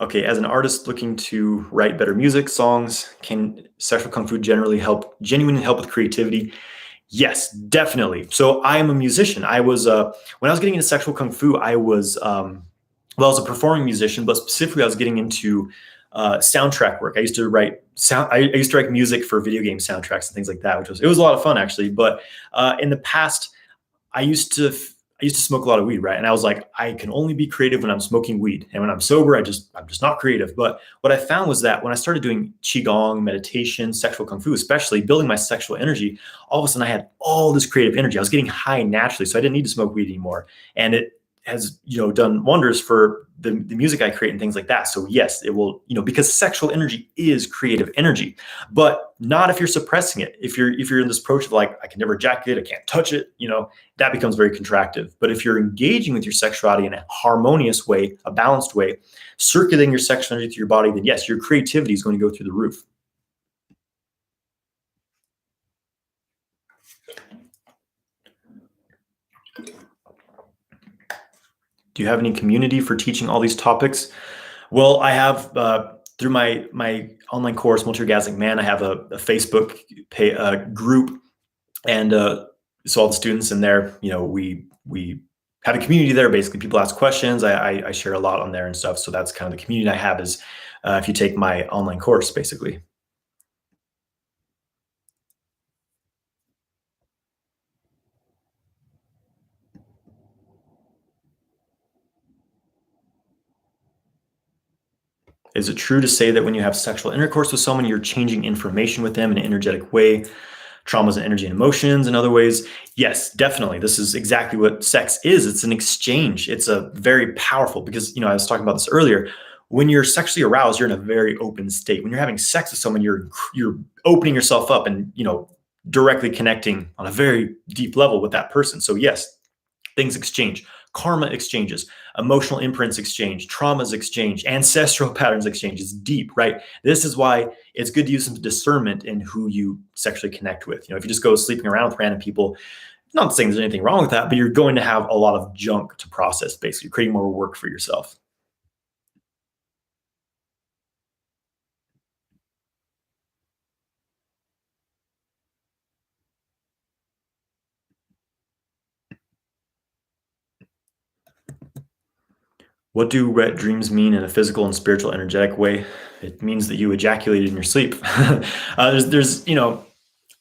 Speaker 1: Okay, as an artist looking to write better music, songs, can sexual kung fu genuinely help with creativity? Yes, definitely. So I am a musician. I was when I was getting into sexual kung fu, I was I was a performing musician, but specifically I was getting into soundtrack work. I used to write music for video game soundtracks and things like that, it was a lot of fun actually. But in the past, I used to smoke a lot of weed, right? And I was like, I can only be creative when I'm smoking weed, and when I'm sober, I'm just not creative. But what I found was that when I started doing qigong, meditation, sexual kung fu, especially building my sexual energy, all of a sudden I had all this creative energy. I was getting high naturally, so I didn't need to smoke weed anymore, and it has done wonders for the music I create and things like that. So yes, it will, because sexual energy is creative energy, but not if you're suppressing it. If you're in this approach of like, I can never ejaculate, I can't touch it, that becomes very contractive. But if you're engaging with your sexuality in a harmonious way, a balanced way, circulating your sexual energy through your body, then yes, your creativity is going to go through the roof. Do you have any community for teaching all these topics? Well, I have through my online course, Multi-Orgasmic Man, I have a Facebook group, and so all the students in there, we have a community there. Basically, people ask questions. I share a lot on there and stuff. So that's kind of the community I have. Is if you take my online course, basically. Is it true to say that when you have sexual intercourse with someone, you're changing information with them in an energetic way? Traumas and energy and emotions in other ways? Yes, definitely. This is exactly what sex is. It's an exchange. It's a very powerful, because, I was talking about this earlier. When you're sexually aroused, you're in a very open state. When you're having sex with someone, you're opening yourself up and, directly connecting on a very deep level with that person. So yes, things exchange, karma exchanges, emotional imprints exchange, traumas exchange, ancestral patterns exchange. It's deep, right? This is why it's good to use some discernment in who you sexually connect with. If you just go sleeping around with random people, not saying there's anything wrong with that, but you're going to have a lot of junk to process, basically creating more work for yourself. What do wet dreams mean in a physical and spiritual energetic way? It means that you ejaculated in your sleep.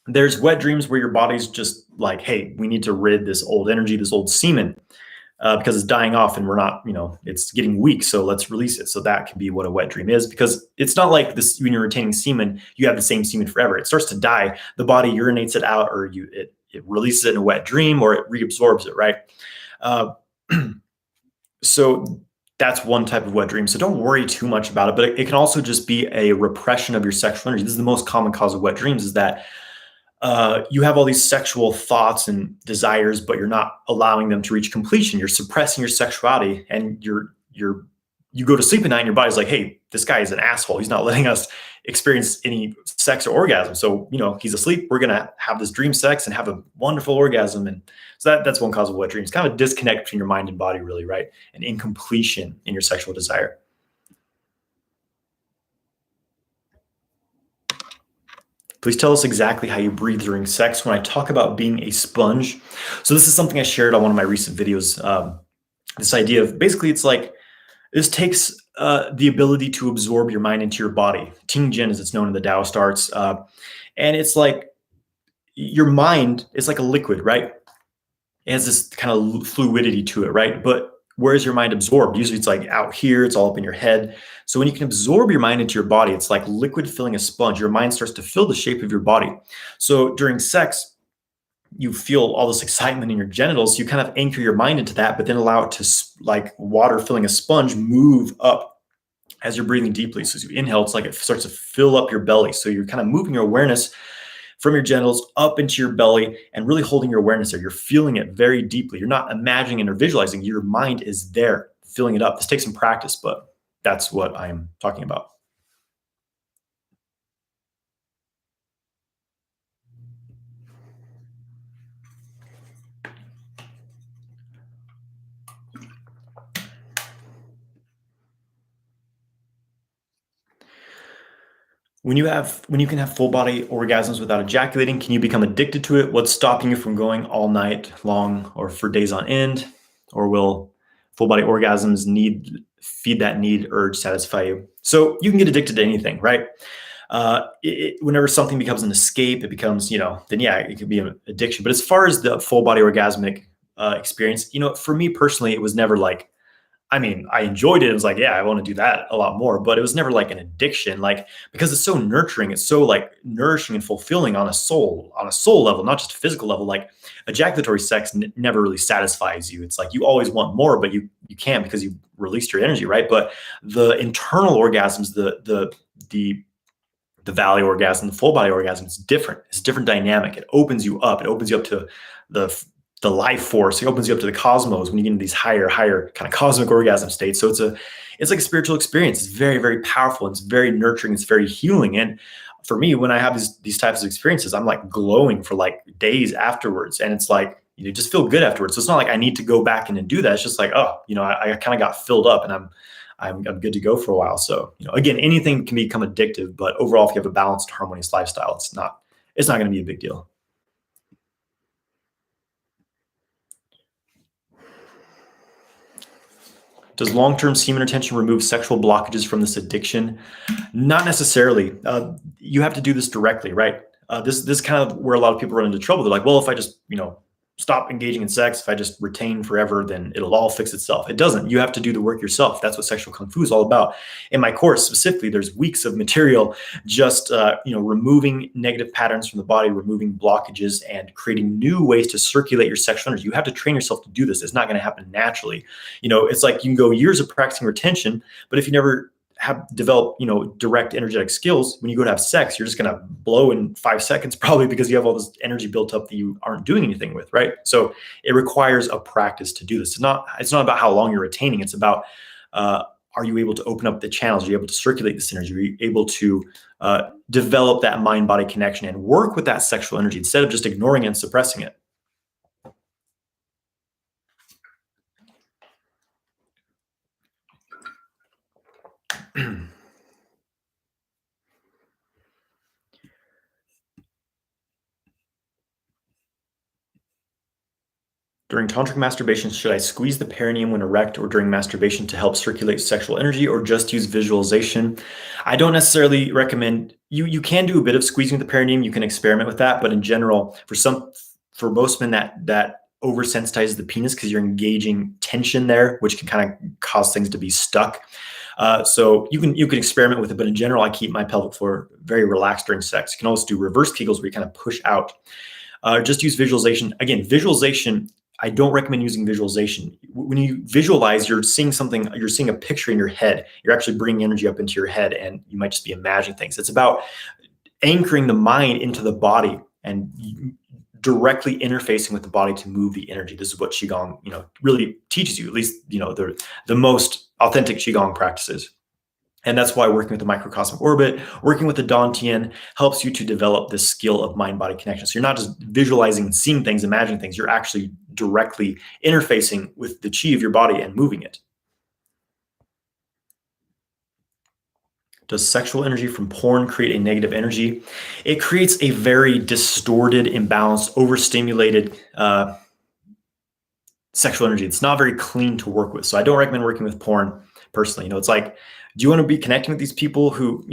Speaker 1: There's wet dreams where your body's just like, hey, we need to rid this old energy, this old semen, because it's dying off and we're not, it's getting weak. So let's release it. So that can be what a wet dream is, because it's not like this, when you're retaining semen, you have the same semen forever. It starts to die. The body urinates it out, or it releases it in a wet dream, or it reabsorbs it, right? So that's one type of wet dream. So don't worry too much about it, but it can also just be a repression of your sexual energy. This is the most common cause of wet dreams, is that you have all these sexual thoughts and desires, but you're not allowing them to reach completion. You're suppressing your sexuality, and you go to sleep at night and your body's like, hey, this guy is an asshole. He's not letting us experience any sex or orgasm. So, he's asleep. We're going to have this dream sex and have a wonderful orgasm. And so that's one cause of wet dreams, kind of a disconnect between your mind and body, really, right? An incompletion in your sexual desire. Please tell us exactly how you breathe during sex. When I talk about being a sponge, so this is something I shared on one of my recent videos. This idea of, basically, it's like, this takes the ability to absorb your mind into your body. Ting Jin, as it's known in the Taoist arts, And it's like your mind is like a liquid, right? It has this kind of fluidity to it, right? But where is your mind absorbed? Usually it's like out here, it's all up in your head. So when you can absorb your mind into your body, it's like liquid filling a sponge. Your mind starts to fill the shape of your body. So during sex, you feel all this excitement in your genitals. You kind of anchor your mind into that, but then allow it to, like water filling a sponge, move up as you're breathing deeply. So as you inhale, it's like it starts to fill up your belly. So you're kind of moving your awareness from your genitals up into your belly and really holding your awareness there. You're feeling it very deeply. You're not imagining or visualizing. Your mind is there, filling it up. This takes some practice, but that's what I'm talking about. When you can have full body orgasms without ejaculating, can you become addicted to it? What's stopping you from going all night long or for days on end? Or will full body orgasms feed that need, urge, satisfy you? So you can get addicted to anything, right? Whenever something becomes an escape, it becomes, then yeah, it could be an addiction. But as far as the full body orgasmic experience, for me personally, it was never like, I mean, I enjoyed it. It was like, yeah, I want to do that a lot more, but it was never like an addiction, like, because it's so nurturing. It's so like nourishing and fulfilling on a soul level, not just a physical level. Like ejaculatory sex never really satisfies you. It's like you always want more, but you can't because you released your energy, right? But the internal orgasms, the valley orgasm, the full body orgasm, it's different. It's a different dynamic. It opens you up. It opens you up to the the life force. It opens you up to the cosmos when you get into these higher kind of cosmic orgasm states. So it's like a spiritual experience. It's very, very powerful. It's very nurturing. It's very healing. And for me, when I have these types of experiences, I'm like glowing for like days afterwards. And it's like, just feel good afterwards. So it's not like I need to go back in and do that. It's just like, oh, I kind of got filled up and I'm good to go for a while. So, again, anything can become addictive, but overall, if you have a balanced, harmonious lifestyle, it's not going to be a big deal. Does long-term semen retention remove sexual blockages from this addiction? Not necessarily. You have to do this directly, right? This kind of where a lot of people run into trouble. They're like, well, if I just, stop engaging in sex, if I just retain forever, then it'll all fix itself. It doesn't. You have to do the work yourself. That's what sexual kung fu is all about. In my course specifically, there's weeks of material just removing negative patterns from the body, removing blockages, and creating new ways to circulate your sexual energy. You have to train yourself to do this. It's not going to happen naturally. It's like you can go years of practicing retention, but if you never have developed, direct energetic skills, when you go to have sex, you're just going to blow in 5 seconds, probably because you have all this energy built up that you aren't doing anything with, right? So it requires a practice to do this. It's not about how long you're retaining. It's about, are you able to open up the channels? Are you able to circulate this energy? Are you able to develop that mind-body connection and work with that sexual energy instead of just ignoring it and suppressing it? During tantric masturbation, should I squeeze the perineum when erect or during masturbation to help circulate sexual energy, or just use visualization? I don't necessarily recommend you can do a bit of squeezing the perineum. You can experiment with that, but in general, for most men that oversensitizes the penis because you're engaging tension there, which can kind of cause things to be stuck. So you can experiment with it, but in general, I keep my pelvic floor very relaxed during sex. You can also do reverse Kegels where you kind of push out. Just use visualization. Again, visualization, I don't recommend using visualization. When you visualize, you're seeing something, you're seeing a picture in your head. You're actually bringing energy up into your head, and you might just be imagining things. It's about anchoring the mind into the body and directly interfacing with the body to move the energy. This is what Qigong, really teaches you, at least, the most authentic Qigong practices. And that's why working with the microcosmic orbit, working with the Dantian helps you to develop this skill of mind-body connection. So you're not just visualizing, seeing things, imagining things. You're actually directly interfacing with the chi of your body and moving it. Does sexual energy from porn create a negative energy? It creates a very distorted, imbalanced, overstimulated sexual energy. It's not very clean to work with. So I don't recommend working with porn personally. It's like, do you want to be connecting with these people who,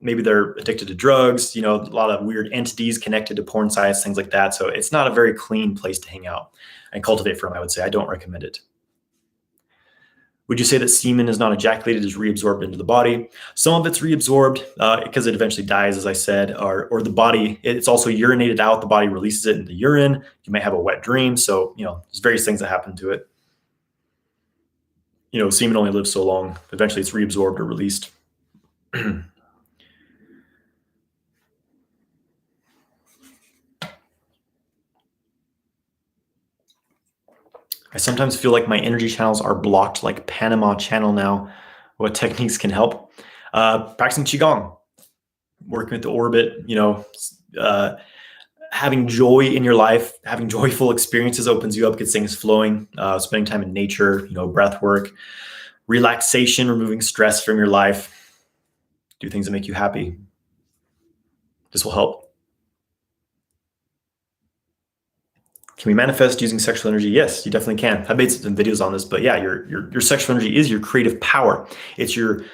Speaker 1: maybe they're addicted to drugs, a lot of weird entities connected to porn sites, things like that. So it's not a very clean place to hang out and cultivate from, I would say. I don't recommend it. Would you say that semen is not ejaculated, is reabsorbed into the body? Some of it's reabsorbed because it eventually dies, as I said, or the body, it's also urinated out. The body releases it into urine. You may have a wet dream. So, there's various things that happen to it. Semen only lives so long. Eventually it's reabsorbed or released. I sometimes feel like my energy channels are blocked like Panama Channel now. What techniques can help? Practicing Qigong, working with the orbit, having joy in your life, having joyful experiences opens you up, gets things flowing, spending time in nature, breath work, relaxation, removing stress from your life, do things that make you happy. This will help. Can we manifest using sexual energy? Yes, you definitely can. I've made some videos on this, but yeah, your sexual energy is your creative power. It's the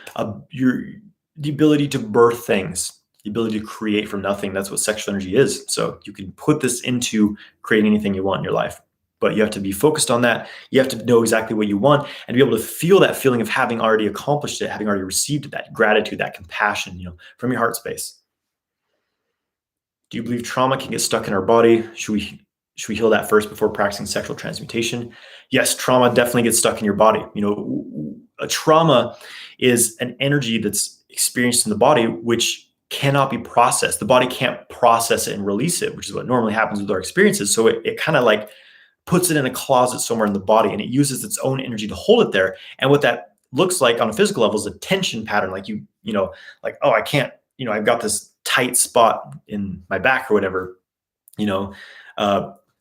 Speaker 1: ability to birth things, the ability to create from nothing. That's what sexual energy is. So you can put this into creating anything you want in your life, but you have to be focused on that. You have to know exactly what you want and be able to feel that feeling of having already accomplished it, having already received it, that gratitude, that compassion, from your heart space. Do you believe trauma can get stuck in our body? Should we heal that first before practicing sexual transmutation? Yes, trauma definitely gets stuck in your body. A trauma is an energy that's experienced in the body, which cannot be processed. The body can't process it and release it, which is what normally happens with our experiences. So it kind of like puts it in a closet somewhere in the body, and it uses its own energy to hold it there. And what that looks like on a physical level is a tension pattern. Like like, oh, I can't, I've got this tight spot in my back or whatever,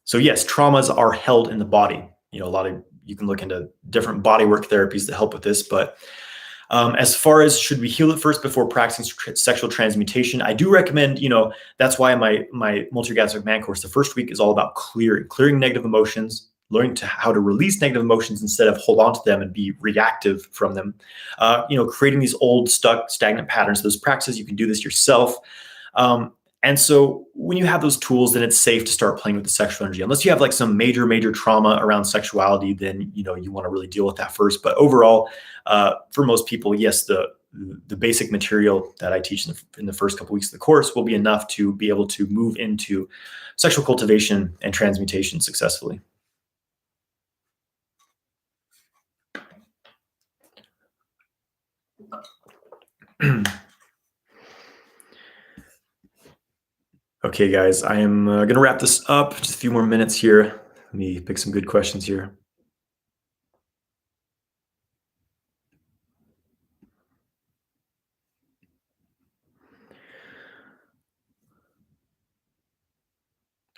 Speaker 1: so yes, traumas are held in the body. You can look into different bodywork therapies that help with this. But as far as should we heal it first before practicing sexual transmutation, I do recommend, that's why my Multi-Orgasmic Man course, the first week is all about clearing negative emotions, learning how to release negative emotions instead of hold on to them and be reactive from them. Creating these old, stuck, stagnant patterns. Those practices, you can do this yourself. And so when you have those tools, then it's safe to start playing with the sexual energy. Unless you have like some major trauma around sexuality, then you want to really deal with that first. But overall, for most people, yes, the basic material that I teach in the first couple weeks of the course will be enough to be able to move into sexual cultivation and transmutation successfully. Okay, guys, I am going to wrap this up. Just a few more minutes here. Let me pick some good questions here.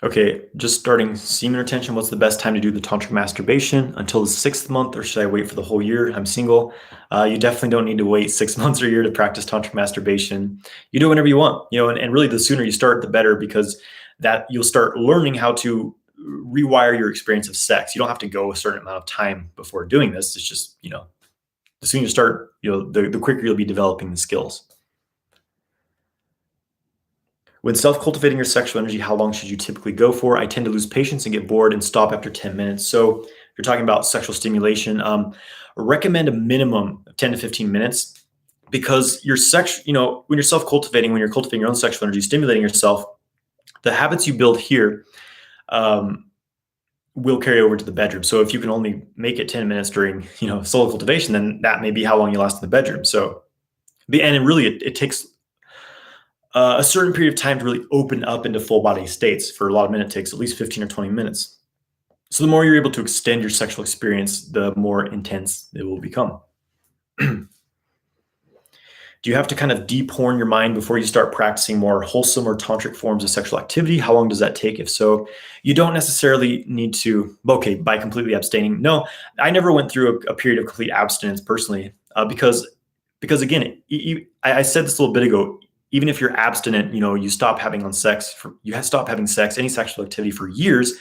Speaker 1: Okay, just starting semen retention. What's the best time to do the tantric masturbation? Until the 6th month, or should I wait for the whole year? I'm single. You definitely don't need to wait 6 months or a year to practice tantric masturbation. You do whenever you want, and really the sooner you start, the better, because that you'll start learning how to rewire your experience of sex. You don't have to go a certain amount of time before doing this. It's just, the sooner you start, the quicker you'll be developing the skills. When self-cultivating your sexual energy, how long should you typically go for? I tend to lose patience and get bored and stop after 10 minutes. So you're talking about sexual stimulation. Recommend a minimum of 10 to 15 minutes because your when you're self-cultivating, when you're cultivating your own sexual energy, stimulating yourself, the habits you build here will carry over to the bedroom. So if you can only make it 10 minutes during, solo cultivation, then that may be how long you last in the bedroom. So it takes a certain period of time to really open up into full body states. For a lot of men, it takes at least 15 or 20 minutes. So the more you're able to extend your sexual experience, the more intense it will become. Do you have to kind of de-porn your mind before you start practicing more wholesome or tantric forms of sexual activity? How long does that take? If so, you don't necessarily need to, by completely abstaining. No, I never went through a period of complete abstinence personally, because again, I said this a little bit ago, even if you're abstinent, you stop having sex, any sexual activity for years,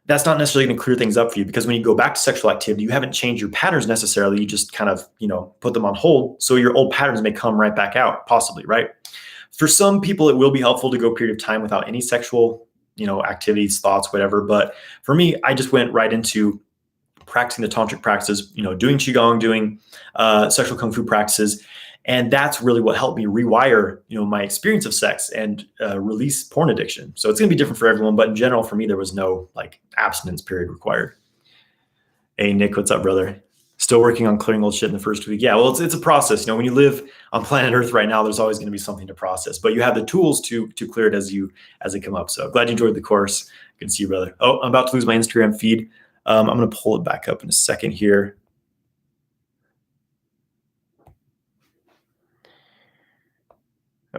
Speaker 1: that's not necessarily going to clear things up for you, because when you go back to sexual activity, you haven't changed your patterns necessarily. You just kind of, put them on hold. So your old patterns may come right back out, possibly, right? For some people, it will be helpful to go a period of time without any sexual, activities, thoughts, whatever. But for me, I just went right into practicing the tantric practices, doing Qigong, doing sexual Kung Fu practices. And that's really what helped me rewire, my experience of sex and release porn addiction. So it's going to be different for everyone. But in general, for me, there was no abstinence period required. Hey, Nick, what's up, brother? Still working on clearing old shit in the first week. Yeah, well, it's a process. When you live on planet Earth right now, there's always going to be something to process, but you have the tools to clear it as they come up. So glad you enjoyed the course. Good to see you, brother. Oh, I'm about to lose my Instagram feed. I'm going to pull it back up in a second here.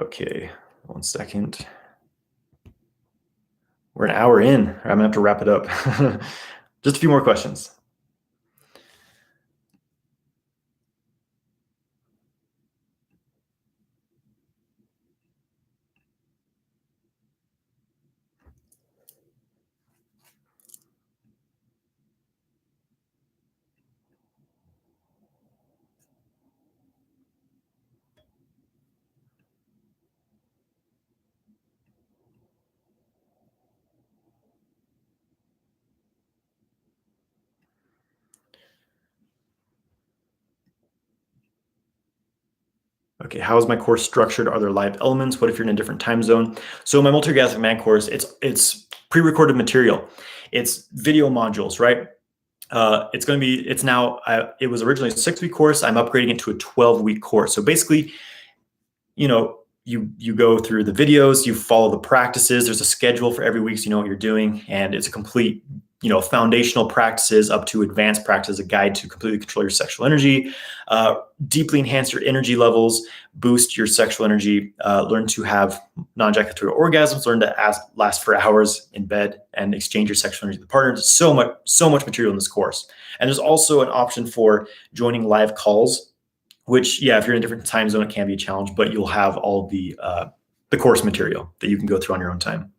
Speaker 1: Okay, 1 second. We're an hour in. I'm going to have to wrap it up. Just a few more questions. Okay, how is my course structured? Are there live elements? What if you're in a different time zone? So my Multi-Orgasmic Man course, it's pre-recorded material. It's video modules, right? It was originally a 6-week course. I'm upgrading it to a 12-week course. So basically, you go through the videos, you follow the practices. There's a schedule for every week, so you know what you're doing. And it's a complete, foundational practices up to advanced practices, a guide to completely control your sexual energy, deeply enhance your energy levels, boost your sexual energy, learn to have non-ejaculatory orgasms, learn to last for hours in bed, and exchange your sexual energy with the partner. There's so much material in this course. And there's also an option for joining live calls, which, yeah, if you're in a different time zone, it can be a challenge, but you'll have all the course material that you can go through on your own time.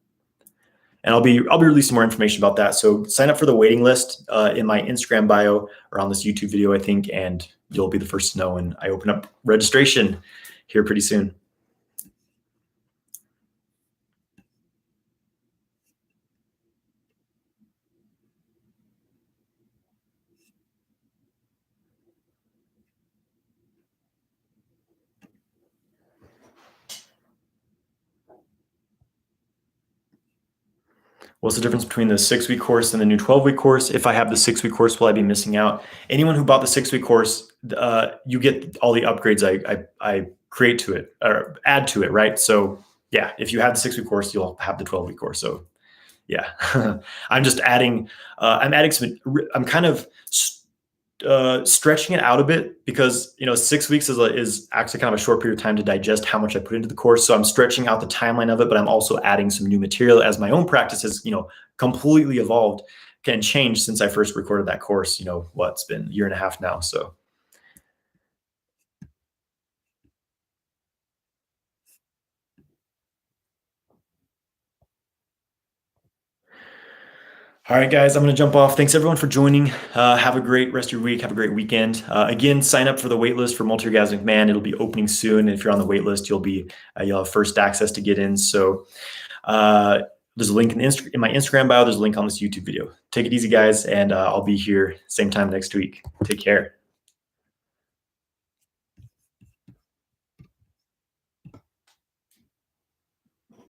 Speaker 1: And I'll be releasing more information about that. So sign up for the waiting list in my Instagram bio or on this YouTube video, I think, and you'll be the first to know when I open up registration here pretty soon. What's the difference between the 6-week course and the new 12-week course? If I have the 6-week course, will I be missing out? Anyone who bought the 6-week course, you get all the upgrades I create to it or add to it, right? So yeah, if you have the 6-week course, you'll have the 12-week course. So yeah, I'm just adding. I'm adding some. I'm kind of stretching it out a bit because 6 weeks is actually kind of a short period of time to digest how much I put into the course. So I'm stretching out the timeline of it, but I'm also adding some new material as my own practice has completely evolved and changed since I first recorded that course. It's been a year and a half now. So. All right, guys, I'm going to jump off. Thanks, everyone, for joining. Have a great rest of your week. Have a great weekend. Again, sign up for the waitlist for Multi-Orgasmic Man. It'll be opening soon. If you're on the waitlist, you'll have first access to get in. So there's a link in my Instagram bio. There's a link on this YouTube video. Take it easy, guys, and I'll be here same time next week. Take care.